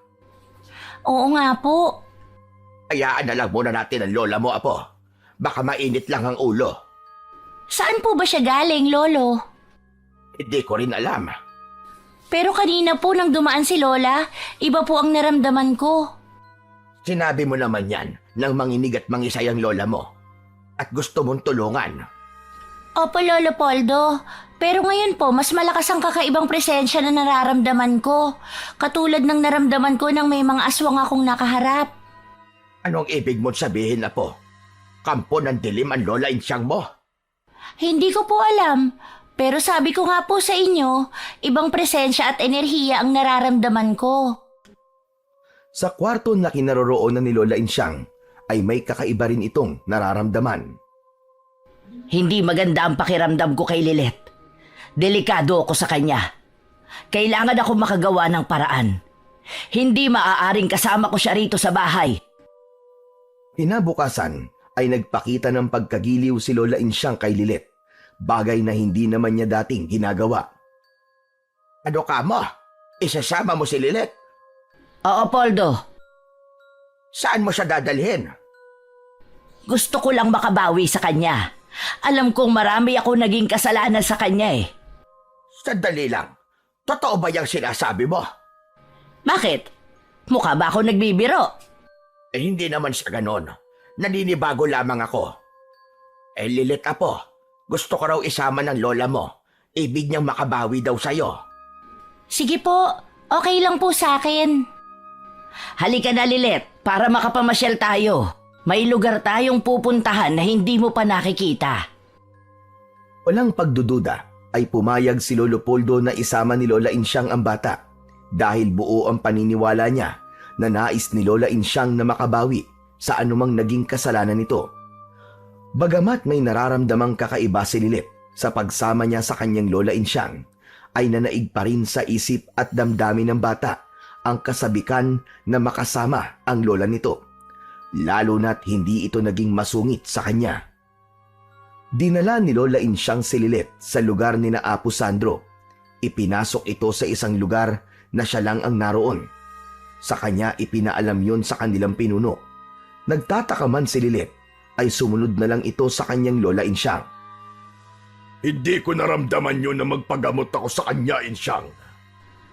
Oo nga po. Hayaan na lang muna natin ang lola mo, Apo. Baka mainit lang ang ulo. Saan po ba siya galing, Lolo? Hindi ko rin alam. Pero kanina po nang dumaan si Lola, iba po ang naramdaman ko. Sinabi mo naman yan nang manginig at mangisay ang lola mo. At gusto mong tulungan. Opo, Lolo Poldo. Pero ngayon po, mas malakas ang kakaibang presensya na nararamdaman ko. Katulad ng naramdaman ko nang may mga aswang akong nakaharap. Anong ibig mong sabihin, Apo? Kampo ng dilim ang Lola Insyang mo? Hindi ko po alam. Pero sabi ko nga po sa inyo, ibang presensya at enerhiya ang nararamdaman ko. Sa kwarto na kinaroroonan ni Lola Insyang ay may kakaiba rin itong nararamdaman. Hindi maganda ang pakiramdam ko kay Lilet. Delikado ako sa kanya. Kailangan ako makagawa ng paraan. Hindi maaaring kasama ko siya rito sa bahay. Kinabukasan ay nagpakita ng pagkagiliw si Lola Insyang kay Lilet, bagay na hindi naman niya dating ginagawa. Ano ka mo? Isasama mo si Lilet? Oo, Poldo. Saan mo siya dadalhin? Gusto ko lang makabawi sa kanya. Alam kong marami ako naging kasalanan sa kanya eh. Sandali lang. Totoo ba yung sinasabi mo? Bakit? Mukha ba ako nagbibiro? Hindi naman sa ganon. Naninibago lamang ako. Lilit apo, gusto ko raw isama ng lola mo. Ibig niyang makabawi daw sa'yo. Sige po, okay lang po sa akin. Halika na Lilet, para makapamasyal tayo. May lugar tayong pupuntahan na hindi mo pa nakikita. Walang pagdududa ay pumayag si Lolo Poldo na isama ni Lola Insyang ang bata dahil buo ang paniniwala niya na nais ni Lola Insyang na makabawi sa anumang naging kasalanan nito. Bagamat may nararamdamang kakaiba si Lilet sa pagsama niya sa kanyang Lola Insyang, ay nanaig pa rin sa isip at damdamin ng bata ang kasabikan na makasama ang lola nito. Lalo na't hindi ito naging masungit sa kanya. Dinala ni Lola Insyang si Lilet sa lugar ni na Apo Sandro. Ipinasok ito sa isang lugar na siya lang ang naroon. Sa kanya ipinaalam yon sa kanilang pinuno. Nagtataka man si Lilet ay sumunod na lang ito sa kanyang Lola Insyang. Hindi ko naramdaman yun na magpagamot ako sa kanya, Insyang.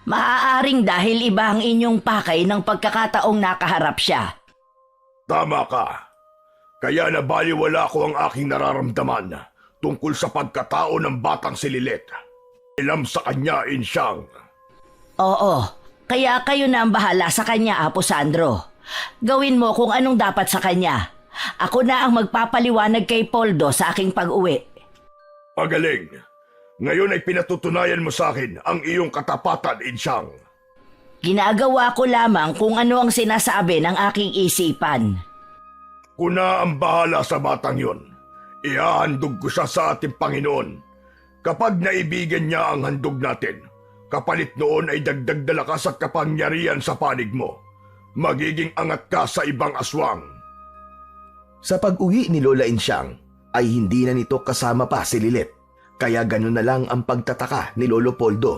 Maaaring dahil iba ang inyong pakay ng pagkakataong nakaharap siya. Tama ka. Kaya nabaliwala ko ang aking nararamdaman tungkol sa pagkatao ng batang si Lilet. Ilam sa kanya, Insyang. Oo, kaya kayo na ang bahala sa kanya, Apo Sandro. Gawin mo kung anong dapat sa kanya. Ako na ang magpapaliwanag kay Poldo sa aking pag-uwi. Magaling. Ngayon ay pinatutunayan mo sa akin ang iyong katapatan, Insyang. Ginagawa ko lamang kung ano ang sinasabi ng aking isipan. Kuna ang bahala sa batang yon. Ihahandog ko siya sa ating Panginoon. Kapag naibigan niya ang handog natin, kapalit noon ay dagdag na lakas at kapangyarihan sa panig mo. Magiging angat ka sa ibang aswang. Sa pag-uwi ni Lola Insyang ay hindi na nito kasama pa si Lilet. Kaya ganun na lang ang pagtataka ni Lolo Poldo.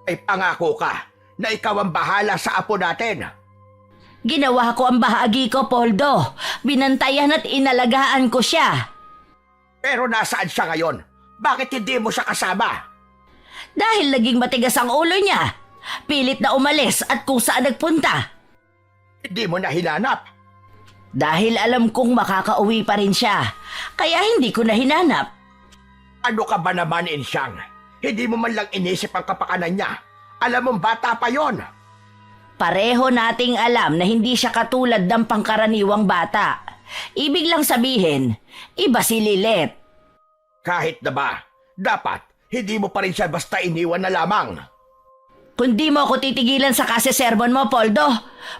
Ay pangako ka na ikaw ang bahala sa apo natin. Ginawa ko ang bahagi ko, Poldo. Binantayan at inalagaan ko siya. Pero nasaan siya ngayon? Bakit hindi mo siya kasama? Dahil naging matigas ang ulo niya. Pilit na umalis at kung saan nagpunta. Hindi mo na hinanap. Dahil alam kong makakauwi pa rin siya. Kaya hindi ko na hinanap. Ano ka ba naman, Insyang? Hindi mo man lang inisip ang kapakanan niya. Alam mong bata pa yon. Pareho nating alam na hindi siya katulad ng pangkaraniwang bata. Ibig lang sabihin, iba si Lilet. Kahit na ba, dapat hindi mo pa rin siya basta iniwan na lamang. Kung di mo ako titigilan sa kasesermon mo, Poldo,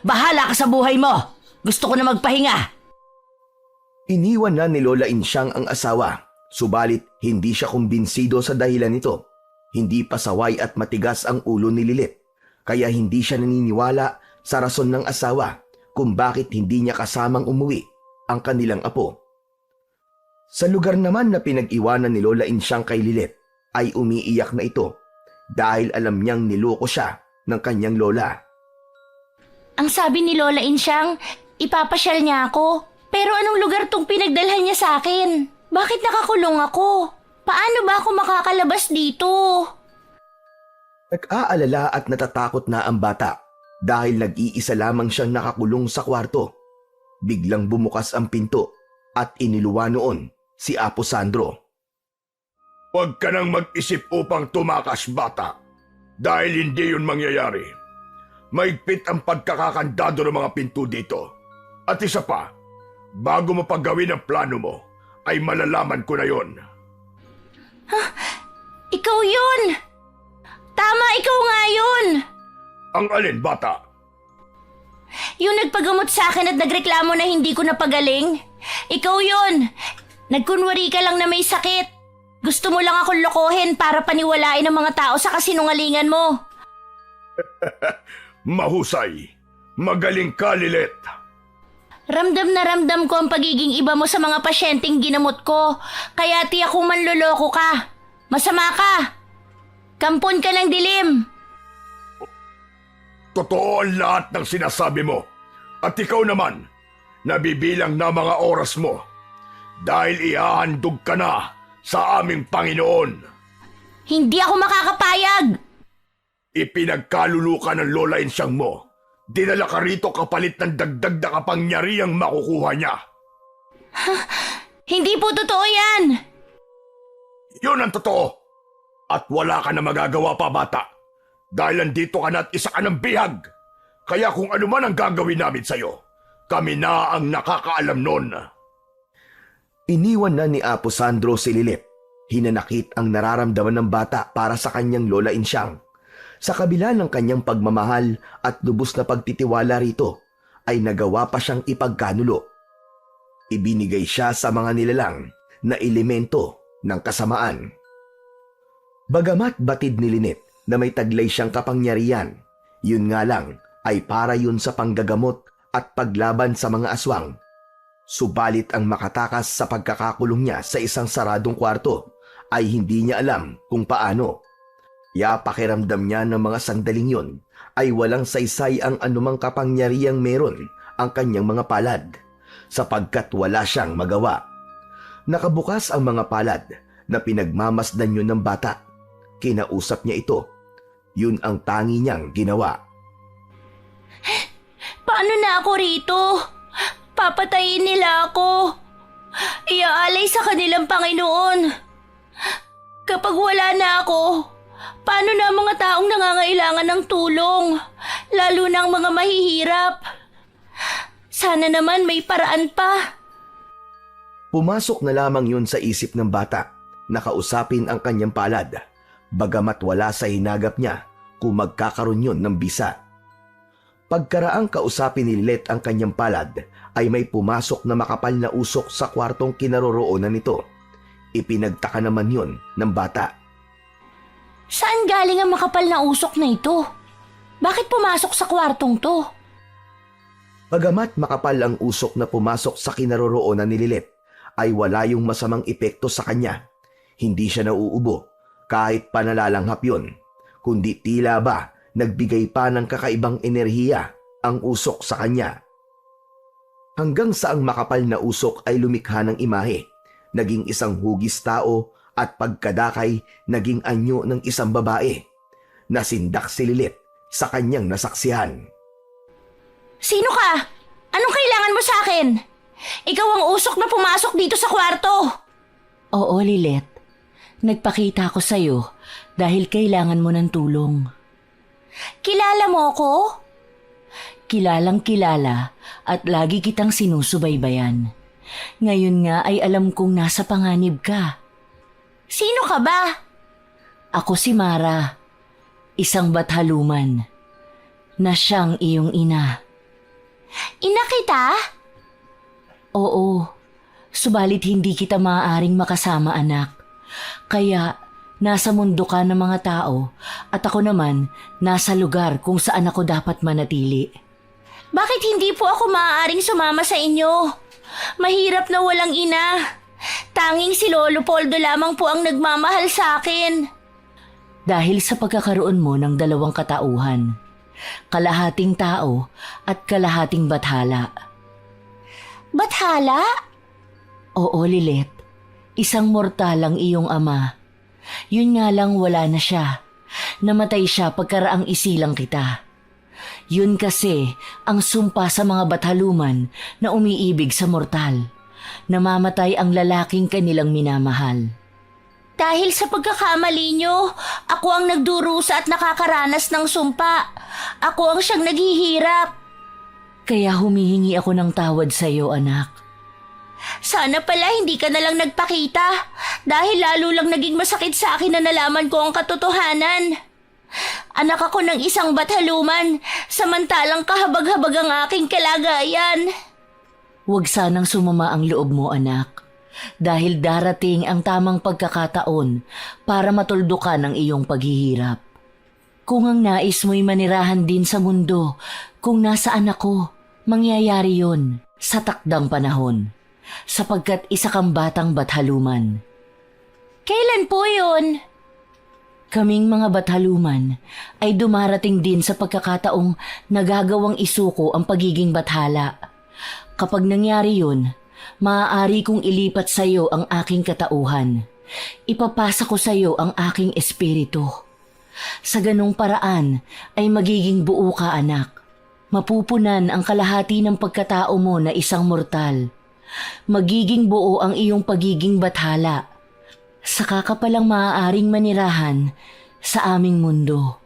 bahala ka sa buhay mo. Gusto ko na magpahinga. Iniwan na ni Lola Insyang ang asawa, subalit hindi siya kumbinsido sa dahilan nito. Hindi pasaway at matigas ang ulo ni Lilet, kaya hindi siya naniniwala sa rason ng asawa kung bakit hindi niya kasamang umuwi ang kanilang apo. Sa lugar naman na pinag-iwanan ni Lola Insyang kay Lilet ay umiiyak na ito dahil alam niyang niloko siya ng kanyang lola. Ang sabi ni Lola Insyang, ipapasyal niya ako. Pero anong lugar tong pinagdalhan niya sa akin? Bakit nakakulong ako? Paano ba ako makakalabas dito? Nag-aalala at natatakot na ang bata dahil nag-iisa lamang siyang nakakulong sa kwarto. Biglang bumukas ang pinto at iniluwa noon si Apo Sandro. Huwag ka nang mag-isip upang tumakas, bata. Dahil hindi yun mangyayari. Maigpit ang pagkakakandado ng mga pinto dito. At isa pa, bago mo paggawin ang plano mo, ay malalaman ko na yon. Ikaw yun! Tama, ikaw nga yun! Ang alin, bata? Yung nagpagamot sa akin at nagreklamo na hindi ko napagaling. Ikaw yun! Nagkunwari ka lang na may sakit. Gusto mo lang akong lokohin para paniwalain ng mga tao sa kasinungalingan mo. Mahusay. Magaling ka, Lilet. Ramdam na ramdam ko ang pagiging iba mo sa mga pasyenteng ginamot ko. Kaya tiyak kong manloloko ka. Masama ka. Kampon ka ng dilim. Totoo ang lahat ng sinasabi mo. At ikaw naman, nabibilang na mga oras mo. dahil ihahandog ka na sa aming Panginoon. Hindi ako makakapayag! Ipinagkaluluka ng Lola Insyang mo. Dinala ka rito kapalit ng dagdag na kapangyarihang makukuha niya. Hindi po totoo yan! Yun ang totoo. At wala ka na magagawa pa, bata. Dahil nandito ka na at isa ka ng bihag. Kaya kung ano man ang gagawin namin sa'yo, kami na ang nakakaalam nun. Iniwan na ni Apo Sandro si Lilit. Hinanakit ang nararamdaman ng bata para sa kanyang Lola Insyang. Sa kabila ng kanyang pagmamahal at lubos na pagtitiwala rito, ay nagawa pa siyang ipagkanulo. Ibinigay siya sa mga nilalang na elemento ng kasamaan. Bagamat batid ni Linet na may taglay siyang kapangyarihan, yun nga lang ay para yun sa panggagamot at paglaban sa mga aswang. Subalit ang makatakas sa pagkakakulong niya sa isang saradong kwarto ay hindi niya alam kung paano. Ya pakiramdam niya ng mga sandaling yun ay walang saysay ang anumang kapangyarihang meron ang kanyang mga palad, sapagkat wala siyang magawa. Nakabukas ang mga palad na pinagmamasdan yun ng bata. Kinausap niya ito. Yun ang tangi niyang ginawa. Paano na ako rito? Papatayin nila ako. Iaalay sa kanilang Panginoon. Kapag wala na ako, paano na ang mga taong nangangailangan ng tulong? Lalo na ang mga mahihirap. Sana naman may paraan pa. Pumasok na lamang yun sa isip ng bata na kausapin ang kanyang palad, bagamat wala sa hinagap niya kung magkakaroon yun ng bisa. Pagkaraang kausapin ni Lilet ang kanyang palad, ay may pumasok na makapal na usok sa kwartong kinaroroonan nito. Ipinagtaka naman yun ng bata. Saan galing ang makapal na usok na ito? Bakit pumasok sa kwartong to? Bagamat makapal ang usok na pumasok sa kinaroroonan ni Lilet, ay wala yung masamang epekto sa kanya. Hindi siya nauubo kahit panalalanghap yun, kundi tila ba nagbigay pa ng kakaibang enerhiya ang usok sa kanya. Hanggang sa ang makapal na usok ay lumikha ng imahe, naging isang hugis tao at pagkadakay naging anyo ng isang babae. Nasindak si Lilet sa kanyang nasaksihan. Sino ka? Anong kailangan mo sa akin? Ikaw ang usok na pumasok dito sa kwarto. Oo, Lilet. Nagpakita ako sa'yo dahil kailangan mo ng tulong. Kilala mo ako? Kilalang kilala at lagi kitang sinusubaybayan. Ngayon nga ay alam kong nasa panganib ka. Sino ka ba? Ako si Mara, isang bathaluman na siyang iyong ina. Ina kita? Oo, subalit hindi kita maaaring makasama, anak. Kaya nasa mundo ka ng mga tao at ako naman nasa lugar kung saan ako dapat manatili. Bakit hindi po ako maaaring sumama sa inyo? Mahirap na walang ina. Tanging si Lolo Poldo lamang po ang nagmamahal sa akin. Dahil sa pagkakaroon mo ng dalawang katauhan, kalahating tao at kalahating bathala. Bathala? Oo, Lilet. Isang mortal ang iyong ama. Yun nga lang wala na siya. Namatay siya pagkaraang isilang kita. Yun kasi ang sumpa sa mga bathaluman na umiibig sa mortal. Namamatay ang lalaking kanilang minamahal. Dahil sa pagkakamali nyo, ako ang nagdurusa at nakakaranas ng sumpa. Ako ang siyang naghihirap. Kaya humihingi ako ng tawad sa iyo, anak. Sana pala hindi ka na lang nagpakita dahil lalo lang naging masakit sa akin na nalaman ko ang katotohanan. Anak ako ng isang bathaluman, samantalang kahabag-habag ang aking kalagayan. Huwag sanang sumama ang loob mo, anak. Dahil darating ang tamang pagkakataon para matuldukan ang iyong paghihirap. Kung ang nais mo'y manirahan din sa mundo, kung nasaan ako, mangyayari yon sa takdang panahon. Sapagkat isa kang batang bathaluman. Kailan po yun? Kaming mga bathaluman ay dumarating din sa pagkakataong nagagawang isuko ang pagiging bathala. Kapag nangyari yun, maaari kong ilipat sa iyo ang aking katauhan. Ipapasa ko sa iyo ang aking espiritu. Sa ganong paraan ay magiging buo ka, anak. Mapupunan ang kalahati ng pagkatao mo na isang mortal. Magiging buo ang iyong pagiging bathala. Saka ka palang maaaring manirahan sa aming mundo.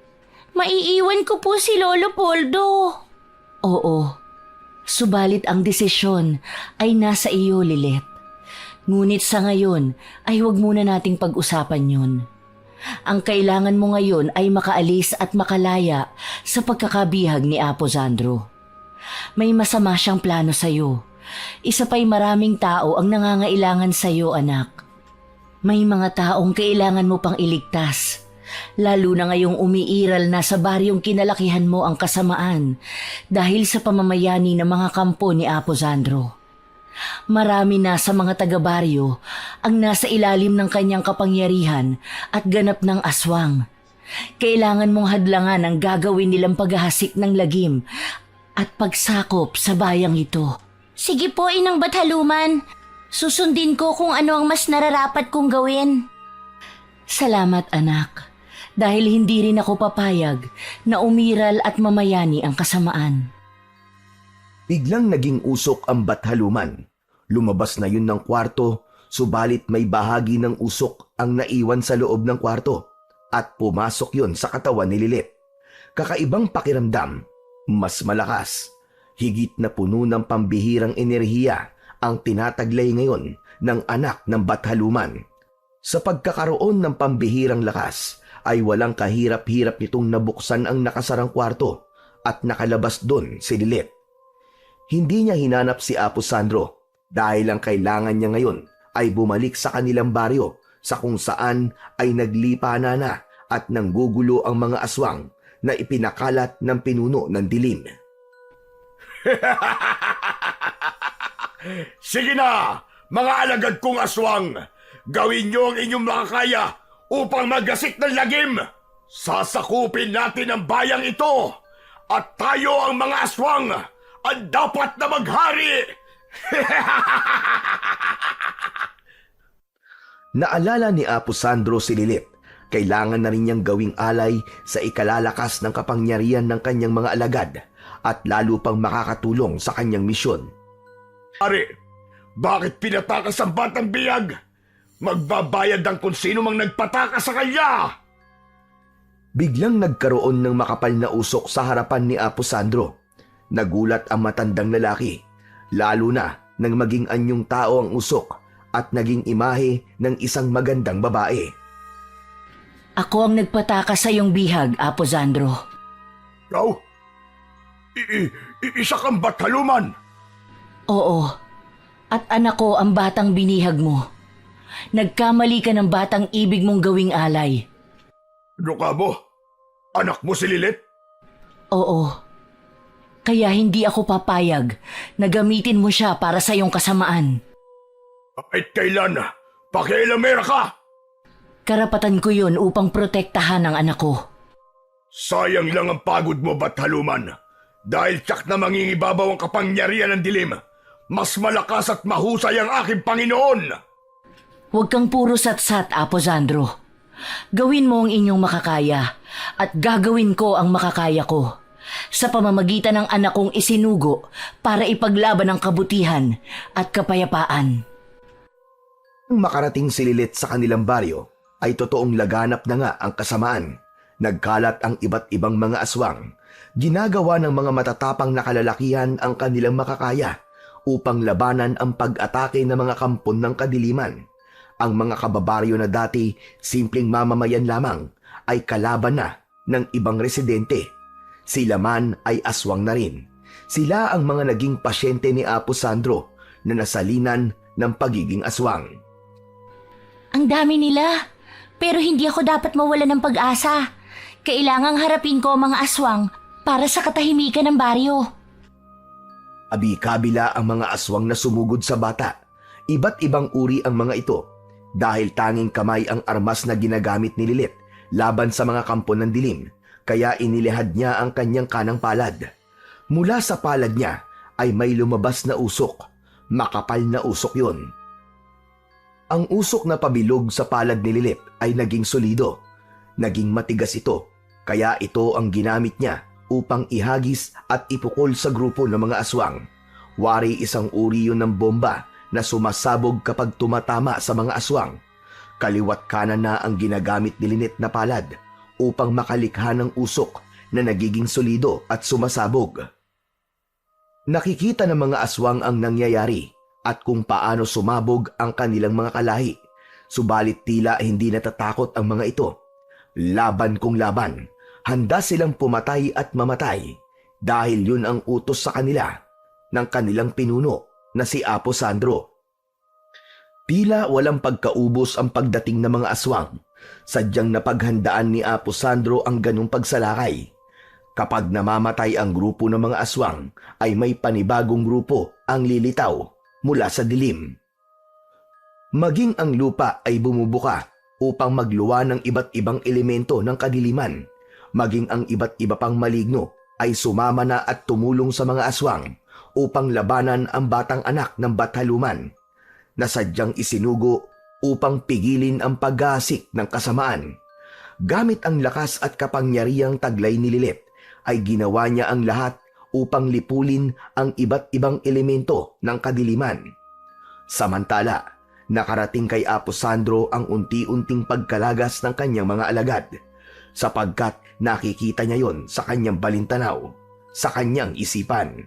Maiiwan ko po si Lolo Poldo. Oo. Subalit ang desisyon ay nasa iyo, Lilet. Ngunit sa ngayon ay huwag muna nating pag-usapan yun. Ang kailangan mo ngayon ay makaalis at makalaya sa pagkakabihag ni Apo Sandro. May masama siyang plano sa iyo. Isa pa'y maraming tao ang nangangailangan sa iyo, anak. May mga taong kailangan mo pang iligtas. Lalo na ngayong umiiral na sa baryong kinalakihan mo ang kasamaan dahil sa pamamayani ng mga kampo ni Apo Sandro. Marami na sa mga taga-baryo ang nasa ilalim ng kanyang kapangyarihan at ganap ng aswang. Kailangan mong hadlangan ang gagawin nilang paghahasik ng lagim at pagsakop sa bayang ito. Sige po, Inang Bathaluman. Susundin ko kung ano ang mas nararapat kong gawin. Salamat, anak. Dahil hindi rin ako papayag na umiral at mamayani ang kasamaan. Biglang naging usok ang Bathaluman. Lumabas na yun ng kwarto, subalit may bahagi ng usok ang naiwan sa loob ng kwarto at pumasok yun sa katawan ni Lilet. Kakaibang pakiramdam, mas malakas, higit na puno ng pambihirang enerhiya ang tinataglay ngayon ng anak ng Bathaluman. Sa pagkakaroon ng pambihirang lakas, ay walang kahirap-hirap nitong nabuksan ang nakasarang kwarto at nakalabas doon si Lilet. Hindi niya hinanap si Apo Sandro dahil ang kailangan niya ngayon ay bumalik sa kanilang baryo sa kung saan ay naglipana na at nanggugulo ang mga aswang na ipinakalat ng pinuno ng dilim. Sige na, mga alagad kong aswang! Gawin niyo ang inyong makakaya upang maggasik ng lagim! Sasakupin natin ang bayang ito at tayo ang mga aswang ang dapat na maghari! Naalala ni Apo Sandro si Lilet. Kailangan na rin niyang gawing alay sa ikalalakas ng kapangyarihan ng kanyang mga alagad at lalo pang makakatulong sa kanyang misyon. Ari, bakit pinatakas ang batang biyag? Magbabayad ang kung sino mang nagpatakas sa kanya! Biglang nagkaroon ng makapal na usok sa harapan ni Apo Sandro. Nagulat ang matandang lalaki, lalo na nang maging anyong tao ang usok at naging imahe ng isang magandang babae. Ako ang nagpatakas sa iyong bihag, Apo Sandro. Ikaw? Isa kang Bathaluman! Oo, at anak ko ang batang binihag mo. Nagkamali ka ng batang ibig mong gawing alay. Ano ka mo? Anak mo si Lilet? Oo. Kaya hindi ako papayag na gamitin mo siya para sa iyong kasamaan. Kahit kailan, pakialamera ka! Karapatan ko yun upang protektahan ang anak ko. Sayang lang ang pagod mo, Bathaluman. Dahil tsak na mangingibabaw ang kapangyarihan ng dilim, mas malakas at mahusay ang aking Panginoon! Huwag kang puro satsat, Apo Sandro. Gawin mo ang inyong makakaya at gagawin ko ang makakaya ko sa pamamagitan ng anak kong isinugo para ipaglaban ang kabutihan at kapayapaan. Nang makarating si Lilet sa kanilang baryo, ay totoong laganap na nga ang kasamaan. Nagkalat ang iba't ibang mga aswang. Ginagawa ng mga matatapang na kalalakihan ang kanilang makakaya upang labanan ang pag-atake ng mga kampon ng kadiliman. Ang mga kababaryo na dati simpleng mamamayan lamang ay kalaban na ng ibang residente. Sila man ay aswang na rin. Sila ang mga naging pasyente ni Apo Sandro na nasalinan ng pagiging aswang. Ang dami nila, pero hindi ako dapat mawala ng pag-asa. Kailangang harapin ko ang mga aswang para sa katahimikan ng baryo. Abi-kabila ang mga aswang na sumugod sa bata. Iba't ibang uri ang mga ito dahil tanging kamay ang armas na ginagamit ni Lilet laban sa mga kampo ng dilim, kaya inilihad niya ang kanyang kanang palad. Mula sa palad niya ay may lumabas na usok. Makapal na usok yun. Ang usok na pabilog sa palad ni Lilith ay naging solido. Naging matigas ito, kaya ito ang ginamit niya upang ihagis at ipukol sa grupo ng mga aswang. Wari isang uri yun ng bomba na sumasabog kapag tumatama sa mga aswang. Kaliwat kanan na ang ginagamit ni Lynette na palad upang makalikha ng usok na nagiging solido at sumasabog. Nakikita ng mga aswang ang nangyayari at kung paano sumabog ang kanilang mga kalahi. Subalit tila hindi natatakot ang mga ito. Laban kung laban, handa silang pumatay at mamatay dahil yun ang utos sa kanila ng kanilang pinuno na si Apo Sandro. Tila walang pagkaubos ang pagdating ng mga aswang. Sadyang napaghandaan ni Apo Sandro ang ganung pagsalakay. Kapag namamatay ang grupo ng mga aswang, ay may panibagong grupo ang lilitaw mula sa dilim. Maging ang lupa ay bumubuka upang magluwa ng iba't ibang elemento ng kadiliman. Maging ang iba't iba pang maligno ay sumama na at tumulong sa mga aswang upang labanan ang batang anak ng Bathaluman na sadyang isinugo upang pigilin ang paggasik ng kasamaan. Gamit ang lakas at kapangyarihang taglay ni Lilith, ay ginawa niya ang lahat upang lipulin ang iba't ibang elemento ng kadiliman. Samantala, nakarating kay Apo Sandro ang unti-unting pagkalagas ng kanyang mga alagad, sapagkat nakikita niya yon sa kanyang balintanaw, sa kanyang isipan.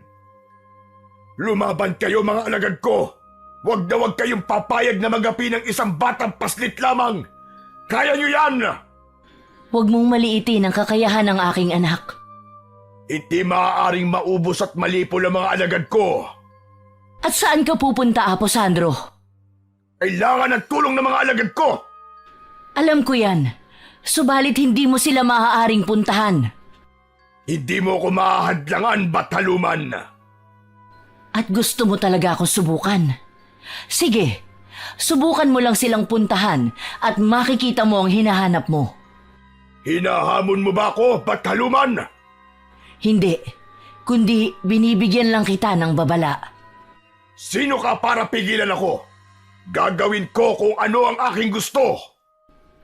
Lumaban kayo mga alagad ko! Huwag na huwag kayong papayag na magapi ng isang batang paslit lamang! Kaya niyo yan! Huwag mong maliitin ang kakayahan ng aking anak. Hindi maaaring maubos at malipol ang mga alagad ko! At saan ka pupunta, Apo Sandro? Kailangan ng tulong ng mga alagad ko! Alam ko yan. Subalit hindi mo sila maaaring puntahan. Hindi mo ko mahahadlangan, Bathaluman! At gusto mo talaga akong subukan. Sige, subukan mo lang silang puntahan at makikita mo ang hinahanap mo. Hinahamon mo ba ako, Bathaluman? Hindi, kundi binibigyan lang kita ng babala. Sino ka para pigilan ako? Gagawin ko kung ano ang aking gusto!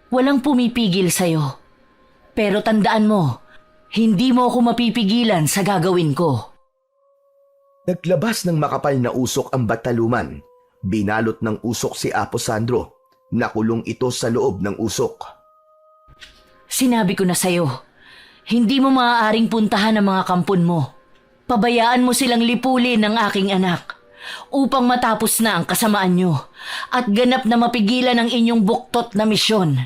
Walang pumipigil sa'yo. Pero tandaan mo, hindi mo ako mapipigilan sa gagawin ko. Naglabas ng makapal na usok ang Bathaluman. Binalot ng usok si Apo Sandro. Nakulong ito sa loob ng usok. Sinabi ko na sa'yo, hindi mo maaaring puntahan ang mga kampon mo. Pabayaan mo silang lipulin ng aking anak upang matapos na ang kasamaan nyo at ganap na mapigilan ang inyong buktot na misyon.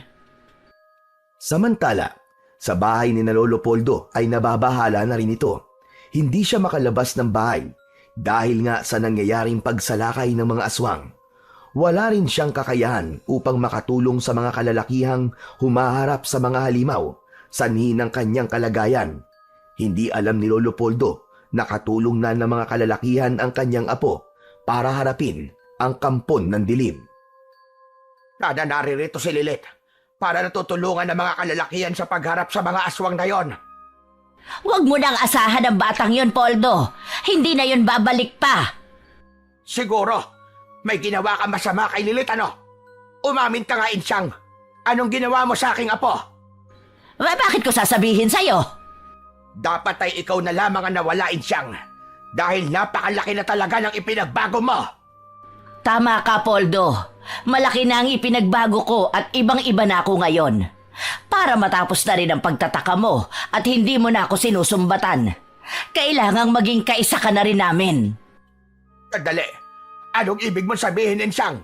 Samantala, sa bahay ni na Lolo Poldo ay nababahala na rin ito. Hindi siya makalabas ng bahay dahil nga sa nangyayaring pagsalakay ng mga aswang. Wala rin siyang kakayahan upang makatulong sa mga kalalakihang humaharap sa mga halimaw, sanhi ng kanyang kalagayan. Hindi alam ni Lolo Poldo na katulong na ng mga kalalakihan ang kanyang apo para harapin ang kampon ng dilim. Nada naririto si Lilith para natutulungan ng mga kalalakihan sa pagharap sa mga aswang na yon. Huwag mo nang asahan ang batang yon, Poldo. Hindi na yon babalik pa. Siguro, may ginawa ka masama kay Lilith, ano? Umamin ka nga, Insyang. Anong ginawa mo sa aking apo? Bakit ko sasabihin sa'yo? Dapat ay ikaw na lamang ang nawala, Insyang. Dahil napakalaki na talaga ng ipinagbago mo. Tama ka, Poldo. Malaki na ang ipinagbago ko at ibang-iba na ako ngayon. Para matapos na rin ang pagtataka mo at hindi mo na ako sinusumbatan. Kailangang maging kaisa ka na rin namin. Dali, anong ibig mong sabihin, Insyang?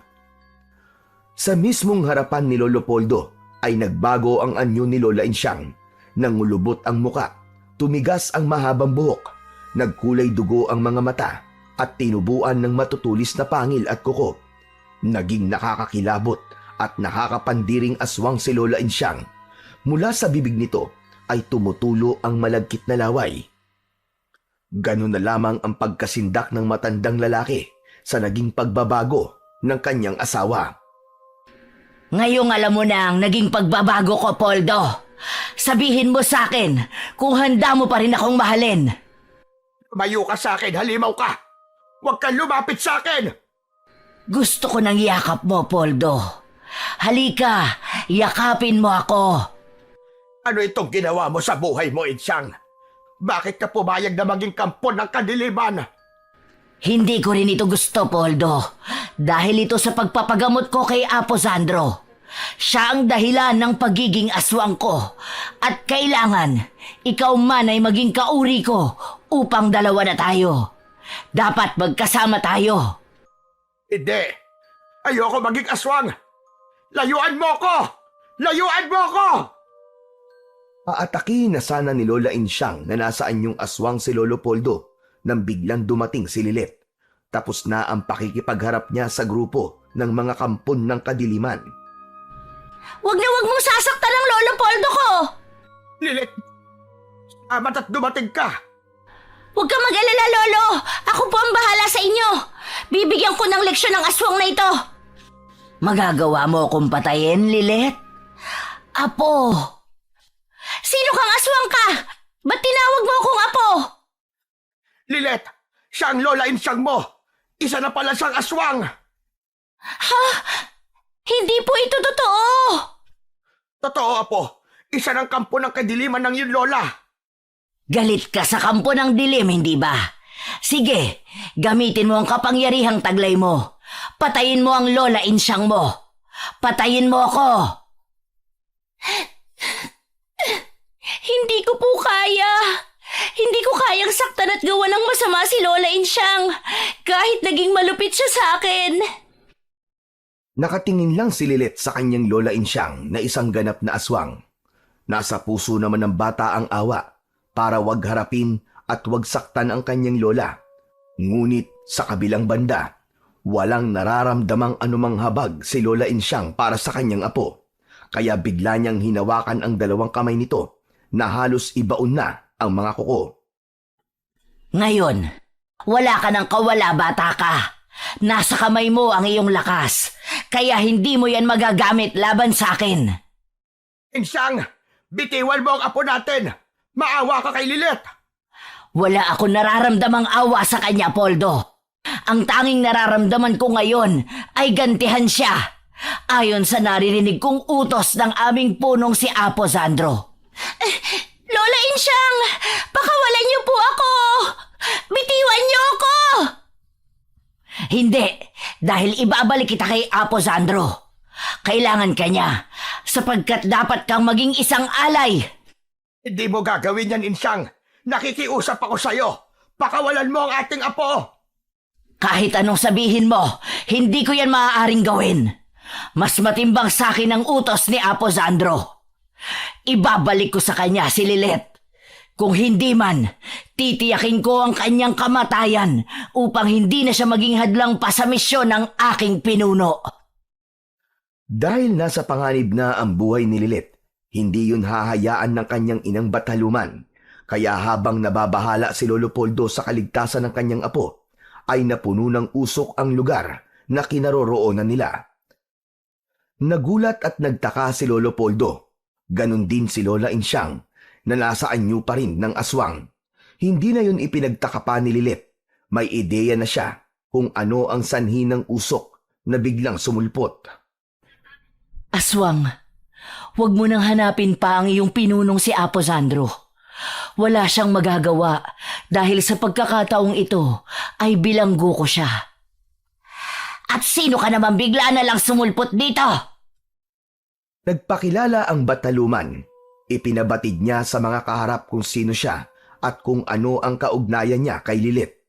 Sa mismong harapan ni Lolo Poldo ay nagbago ang anyo ni Lola Insyang. Nangulubot ang muka, tumigas ang mahabang buhok, nagkulay dugo ang mga mata at tinubuan ng matutulis na pangil at kuko. Naging nakakakilabot at nakakapandiring aswang si Lola Insyang. Mula sa bibig nito ay tumutulo ang malagkit na laway. Ganun na lamang ang pagkasindak ng matandang lalaki sa naging pagbabago ng kanyang asawa. Ngayong alam mo na ang naging pagbabago ko, Poldo. Sabihin mo sa akin kung handa mo pa rin akong mahalin. Mayo ka sa akin, halimaw ka! Huwag kang lumapit sa akin! Gusto ko ng yakap mo, Poldo. Halika, yakapin mo ako. Ano itong ginawa mo sa buhay mo, Insyang? Bakit ka pumayag na maging kampo ng kadiliman? Hindi ko rin ito gusto, Poldo. Dahil ito sa pagpapagamot ko kay Apo Sandro. Siya ang dahilan ng pagiging aswang ko. At kailangan, ikaw man ay maging kauri ko upang dalawa na tayo. Dapat magkasama tayo. Hindi. Ayoko maging aswang. Layuan mo ko! Layuan mo ko! Aataki na sana ni Lola Insyang na nasaan yung aswang si Lolo Poldo nang biglang dumating si Lilet. Tapos na ang pakikipagharap niya sa grupo ng mga kampon ng kadiliman. Huwag na huwag mong sasaktan ang Lolo Poldo ko! Lilit! Amat at dumating ka! Huwag kang mag-alala, Lolo! Ako po ang bahala sa inyo! Bibigyan ko ng leksyon ng aswang na ito! Magagawa mo akong patayin, Lilet? Apo! Sino kang aswang ka? Ba't tinawag mo akong apo? Lilet! Siya ang Lola Insyang mo! Isa na pala siyang aswang! Ha? Hindi po ito totoo! Totoo, Apo. Isa ng kampo ng kadiliman ng iyong Lola. Galit ka sa kampo ng dilim, hindi ba? Sige, gamitin mo ang kapangyarihang taglay mo. Patayin mo ang Lola Insyang mo. Patayin mo ako. Hindi ko po kaya. Hindi ko kayang saktan at gawa ng masama si Lola Insyang. Kahit naging malupit siya sa akin. Nakatingin lang si Lilet sa kanyang Lola Insyang na isang ganap na aswang. Nasa puso naman ng bata ang awa para wag harapin at wag saktan ang kanyang lola. Ngunit sa kabilang banda, walang nararamdamang anumang habag si Lola Insyang para sa kanyang apo. Kaya bigla niyang hinawakan ang dalawang kamay nito na halos ibaon na ang mga kuko. Ngayon, wala ka ng kawala, bata ka. Nasa kamay mo ang iyong lakas, kaya hindi mo yan magagamit laban sa akin. Insyang, bitiwan mo ang apo natin. Maawa ka kay Lilet. Wala akong nararamdamang awa sa kanya, Poldo. Ang tanging nararamdaman ko ngayon ay gantihan siya. Ayon sa naririnig kong utos ng aming punong si Apo Sandro. Lola Insyang, pakawalan niyo po ako! Bitiwan niyo ako! Hindi, dahil ibabalik kita kay Apo Sandro. Kailangan ka niya, sapagkat dapat kang maging isang alay. Hindi mo gagawin yan, Insyang. Nakikiusap ako sa'yo. Pakawalan mo ang ating apo. Kahit anong sabihin mo, hindi ko yan maaaring gawin. Mas matimbang sa akin ang utos ni Apo Sandro. Ibabalik ko sa kanya si Lilet. Kung hindi man, titiyakin ko ang kanyang kamatayan upang hindi na siya maging hadlang pa sa misyon ng aking pinuno. Dahil nasa panganib na ang buhay ni Lilet, hindi yun hahayaan ng kanyang inang Bataluman. Kaya habang nababahala si Lolo Poldo sa kaligtasan ng kanyang apo, ay napuno ng usok ang lugar na kinaroroonan nila. Nagulat at nagtaka si Lolo Poldo. Ganon din si Lola Insyang na nasa anyo pa rin ng aswang. Hindi na yun ipinagtaka pa ni Lilet. May ideya na siya kung ano ang sanhi ng usok na biglang sumulpot. Aswang, huwag mo nang hanapin pa ang iyong pinunong si Apo Sandro. Wala siyang magagawa dahil sa pagkakataong ito ay bilanggo ko siya. At sino ka naman bigla na lang sumulpot dito? Nagpakilala ang Bataluman. Ipinabatid niya sa mga kaharap kung sino siya at kung ano ang kaugnayan niya kay Lilet.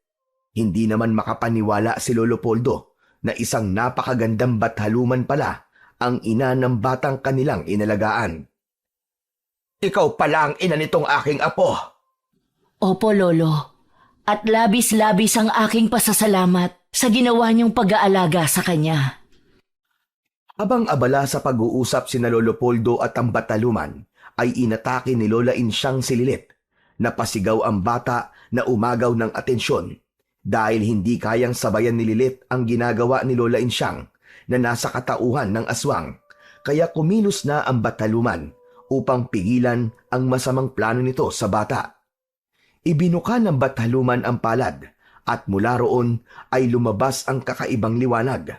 Hindi naman makapaniwala si Lolo Poldo na isang napakagandang Bataluman pala ang ina ng batang kanilang inalagaan. Ikaw pala ang ina nitong aking apo. Opo, Lolo. At labis-labis ang aking pasasalamat sa ginawa niyong pag-aalaga sa kanya. Habang abala sa pag-uusap sina Lolo Poldo at ang Bataluman, ay inatake ni Lola Insyang si Lilet. Napasigaw ang bata na umagaw ng atensyon dahil hindi kayang sabayan ni Lilet ang ginagawa ni Lola Insyang na nasa katauhan ng aswang. Kaya kumilos na ang Bataluman upang pigilan ang masamang plano nito sa bata. Ibinuka ng Bataluman ang palad at mula roon ay lumabas ang kakaibang liwanag.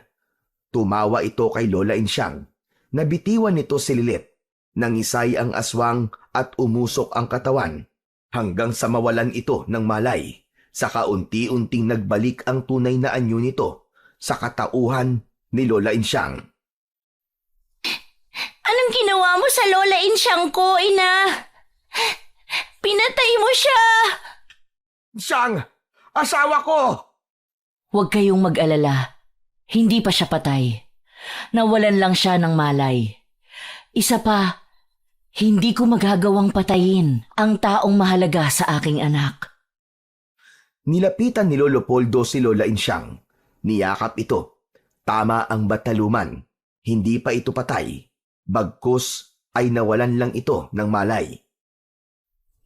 Tumawa ito kay Lola Insyang. Nabitiwan nito si Lilit. Nangisay ang aswang at umusok ang katawan hanggang sa mawalan ito ng malay. Saka unti-unting nagbalik ang tunay na anyo nito sa katauhan ni Lola Insyang. Anong ginawa mo sa Lola Insyang ko, ina? Pinatay mo siya! Siyang, asawa ko! Huwag kayong mag-alala. Hindi pa siya patay. Nawalan lang siya ng malay. Isa pa, hindi ko magagawang patayin ang taong mahalaga sa aking anak. Nilapitan ni Lolo Poldo si Lola Insyang. Niyakap ito. Tama ang bataluman. Hindi pa ito patay. Bagkus ay nawalan lang ito ng malay.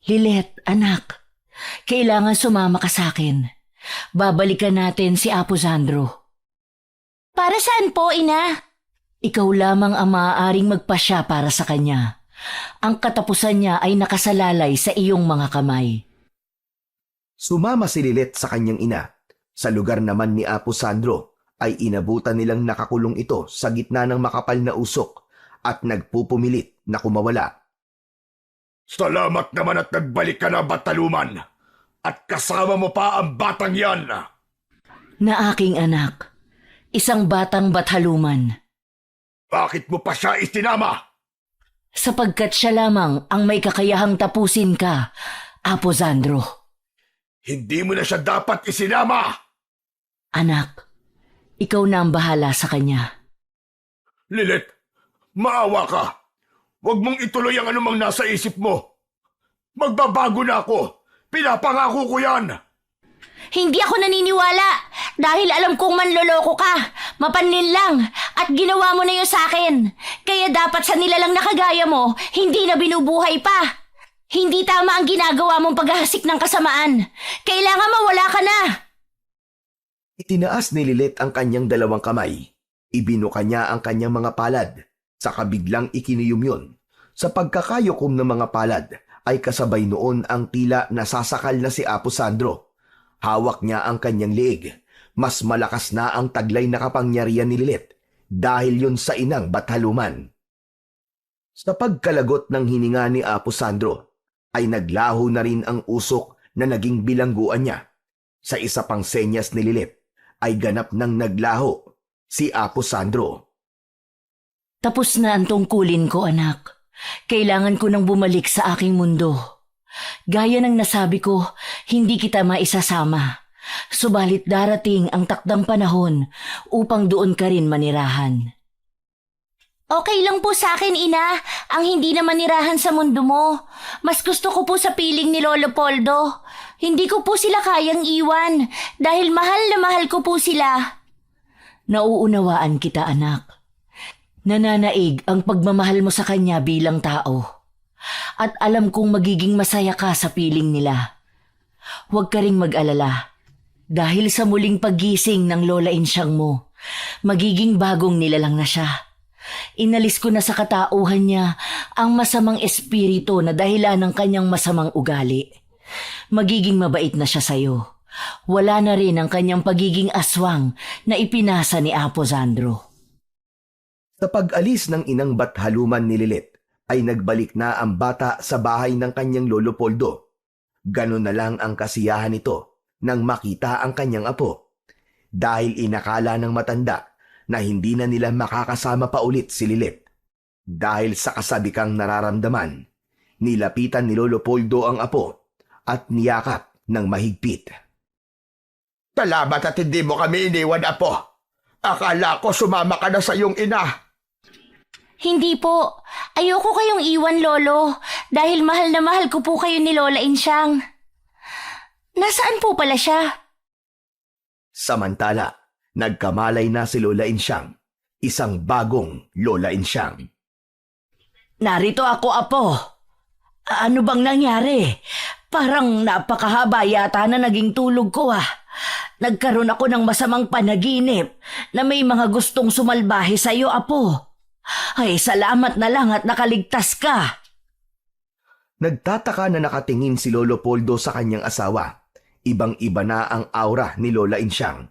Lilet, anak, kailangan sumama ka sa akin. Babalikan natin si Apo Sandro. Para saan po, ina? Ikaw lamang ang maaaring magpasya para sa kanya. Ang katapusan niya ay nakasalalay sa iyong mga kamay. Sumama si Lilet sa kanyang ina. Sa lugar naman ni Apo Sandro ay inabutan nilang nakakulong ito sa gitna ng makapal na usok at nagpupumilit na kumawala. Salamat naman at nagbalik ka na, Bataluman. At kasama mo pa ang batang yan. Na aking anak, isang batang bathaluman. Bakit mo pa siya itinama? Sapagkat siya lamang ang may kakayahang tapusin ka, Apo Sandro. Hindi mo na siya dapat isinama. Anak, ikaw na ang bahala sa kanya. Lilet, maawa ka. Huwag mong ituloy ang anumang nasa isip mo. Magbabago na ako. Pinapangako ko yan. Hindi ako naniniwala dahil alam kong manloloko ka, mapanlin lang at ginawa mo na yun sa akin. Kaya dapat sa nilalang na kagaya mo, hindi na binubuhay pa. Hindi tama ang ginagawa mong paghahasik ng kasamaan. Kailangan mawala ka na. Itinaas ni Lilet ang kanyang dalawang kamay. Ibinuka niya ang kanyang mga palad. Saka biglang ikiniyum yun. Sa pagkakayukom ng mga palad ay kasabay noon ang tila nasasakal na si Apo Sandro. Hawak niya ang kanyang leeg. Mas malakas na ang taglay na kapangyarihan ni Lilet dahil yun sa inang Bathaluman. Sa pagkalagot ng hininga ni Apo Sandro ay naglaho na rin ang usok na naging bilangguan niya. Sa isa pang senyas ni Lilet ay ganap nang naglaho si Apo Sandro. Tapos na ang tungkulin ko, anak. Kailangan ko nang bumalik sa aking mundo. Gaya ng nasabi ko, hindi kita maisasama. Subalit darating ang takdang panahon upang doon ka rin manirahan. Okay lang po sa akin, ina, ang hindi na manirahan sa mundo mo. Mas gusto ko po sa piling ni Lolo Poldo. Hindi ko po sila kayang iwan dahil mahal na mahal ko po sila. Nauunawaan kita, anak. Nananaig ang pagmamahal mo sa kanya bilang tao. At alam kong magiging masaya ka sa piling nila. Huwag ka ring mag-alala. Dahil sa muling paggising ng Lola Insyang mo, magiging bagong nilalang na siya. Inalis ko na sa katauhan niya ang masamang espiritu na dahilan ng kanyang masamang ugali. Magiging mabait na siya sa'yo. Wala na rin ang kanyang pagiging aswang na ipinasa ni Apo Sandro. Sa pag-alis ng inang Bathaluman ni Lilet, ay nagbalik na ang bata sa bahay ng kanyang Lolo Poldo. Ganon na lang ang kasiyahan nito nang makita ang kanyang apo. Dahil inakala ng matanda na hindi na nila makakasama pa ulit si Lilet. Dahil sa kasabikang nararamdaman, nilapitan ni Lolo Poldo ang apo at niyakap ng mahigpit. Salamat at hindi mo kami iniwan, Apo. Akala ko sumama ka na sa iyong ina. Hindi po. Ayoko kayong iwan, Lolo. Dahil mahal na mahal ko po kayo ni Lola Insyang. Nasaan po pala siya? Samantala, nagkamalay na si Lola Insyang, isang bagong Lola Insyang. Narito ako, Apo. Ano bang nangyari? Parang napakahaba yata na naging tulog ko Nagkaroon ako ng masamang panaginip na may mga gustong sumalbahe sa iyo, Apo. Ay, salamat na lang at nakaligtas ka. Nagtataka na nakatingin si Lolo Poldo sa kanyang asawa. Ibang-iba na ang aura ni Lola Insyang.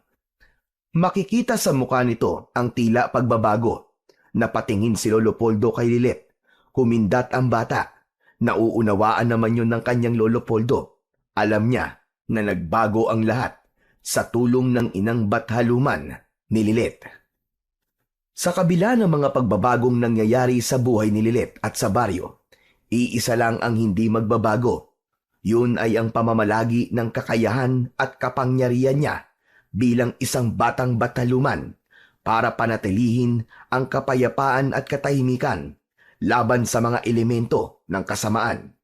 Makikita sa mukha nito ang tila pagbabago. Napatingin si Lolo Poldo kay Lilet. Kumindat ang bata. Nauunawaan naman yun ng kanyang Lolo Poldo. Alam niya na nagbago ang lahat sa tulong ng inang Bathaluman ni Lilet. Sa kabila ng mga pagbabagong nangyayari sa buhay ni Lilet at sa baryo, iisa lang ang hindi magbabago. Yun ay ang pamamalagi ng kakayahan at kapangyarihan niya bilang isang batang Bathaluman para panatilihin ang kapayapaan at katahimikan laban sa mga elemento ng kasamaan.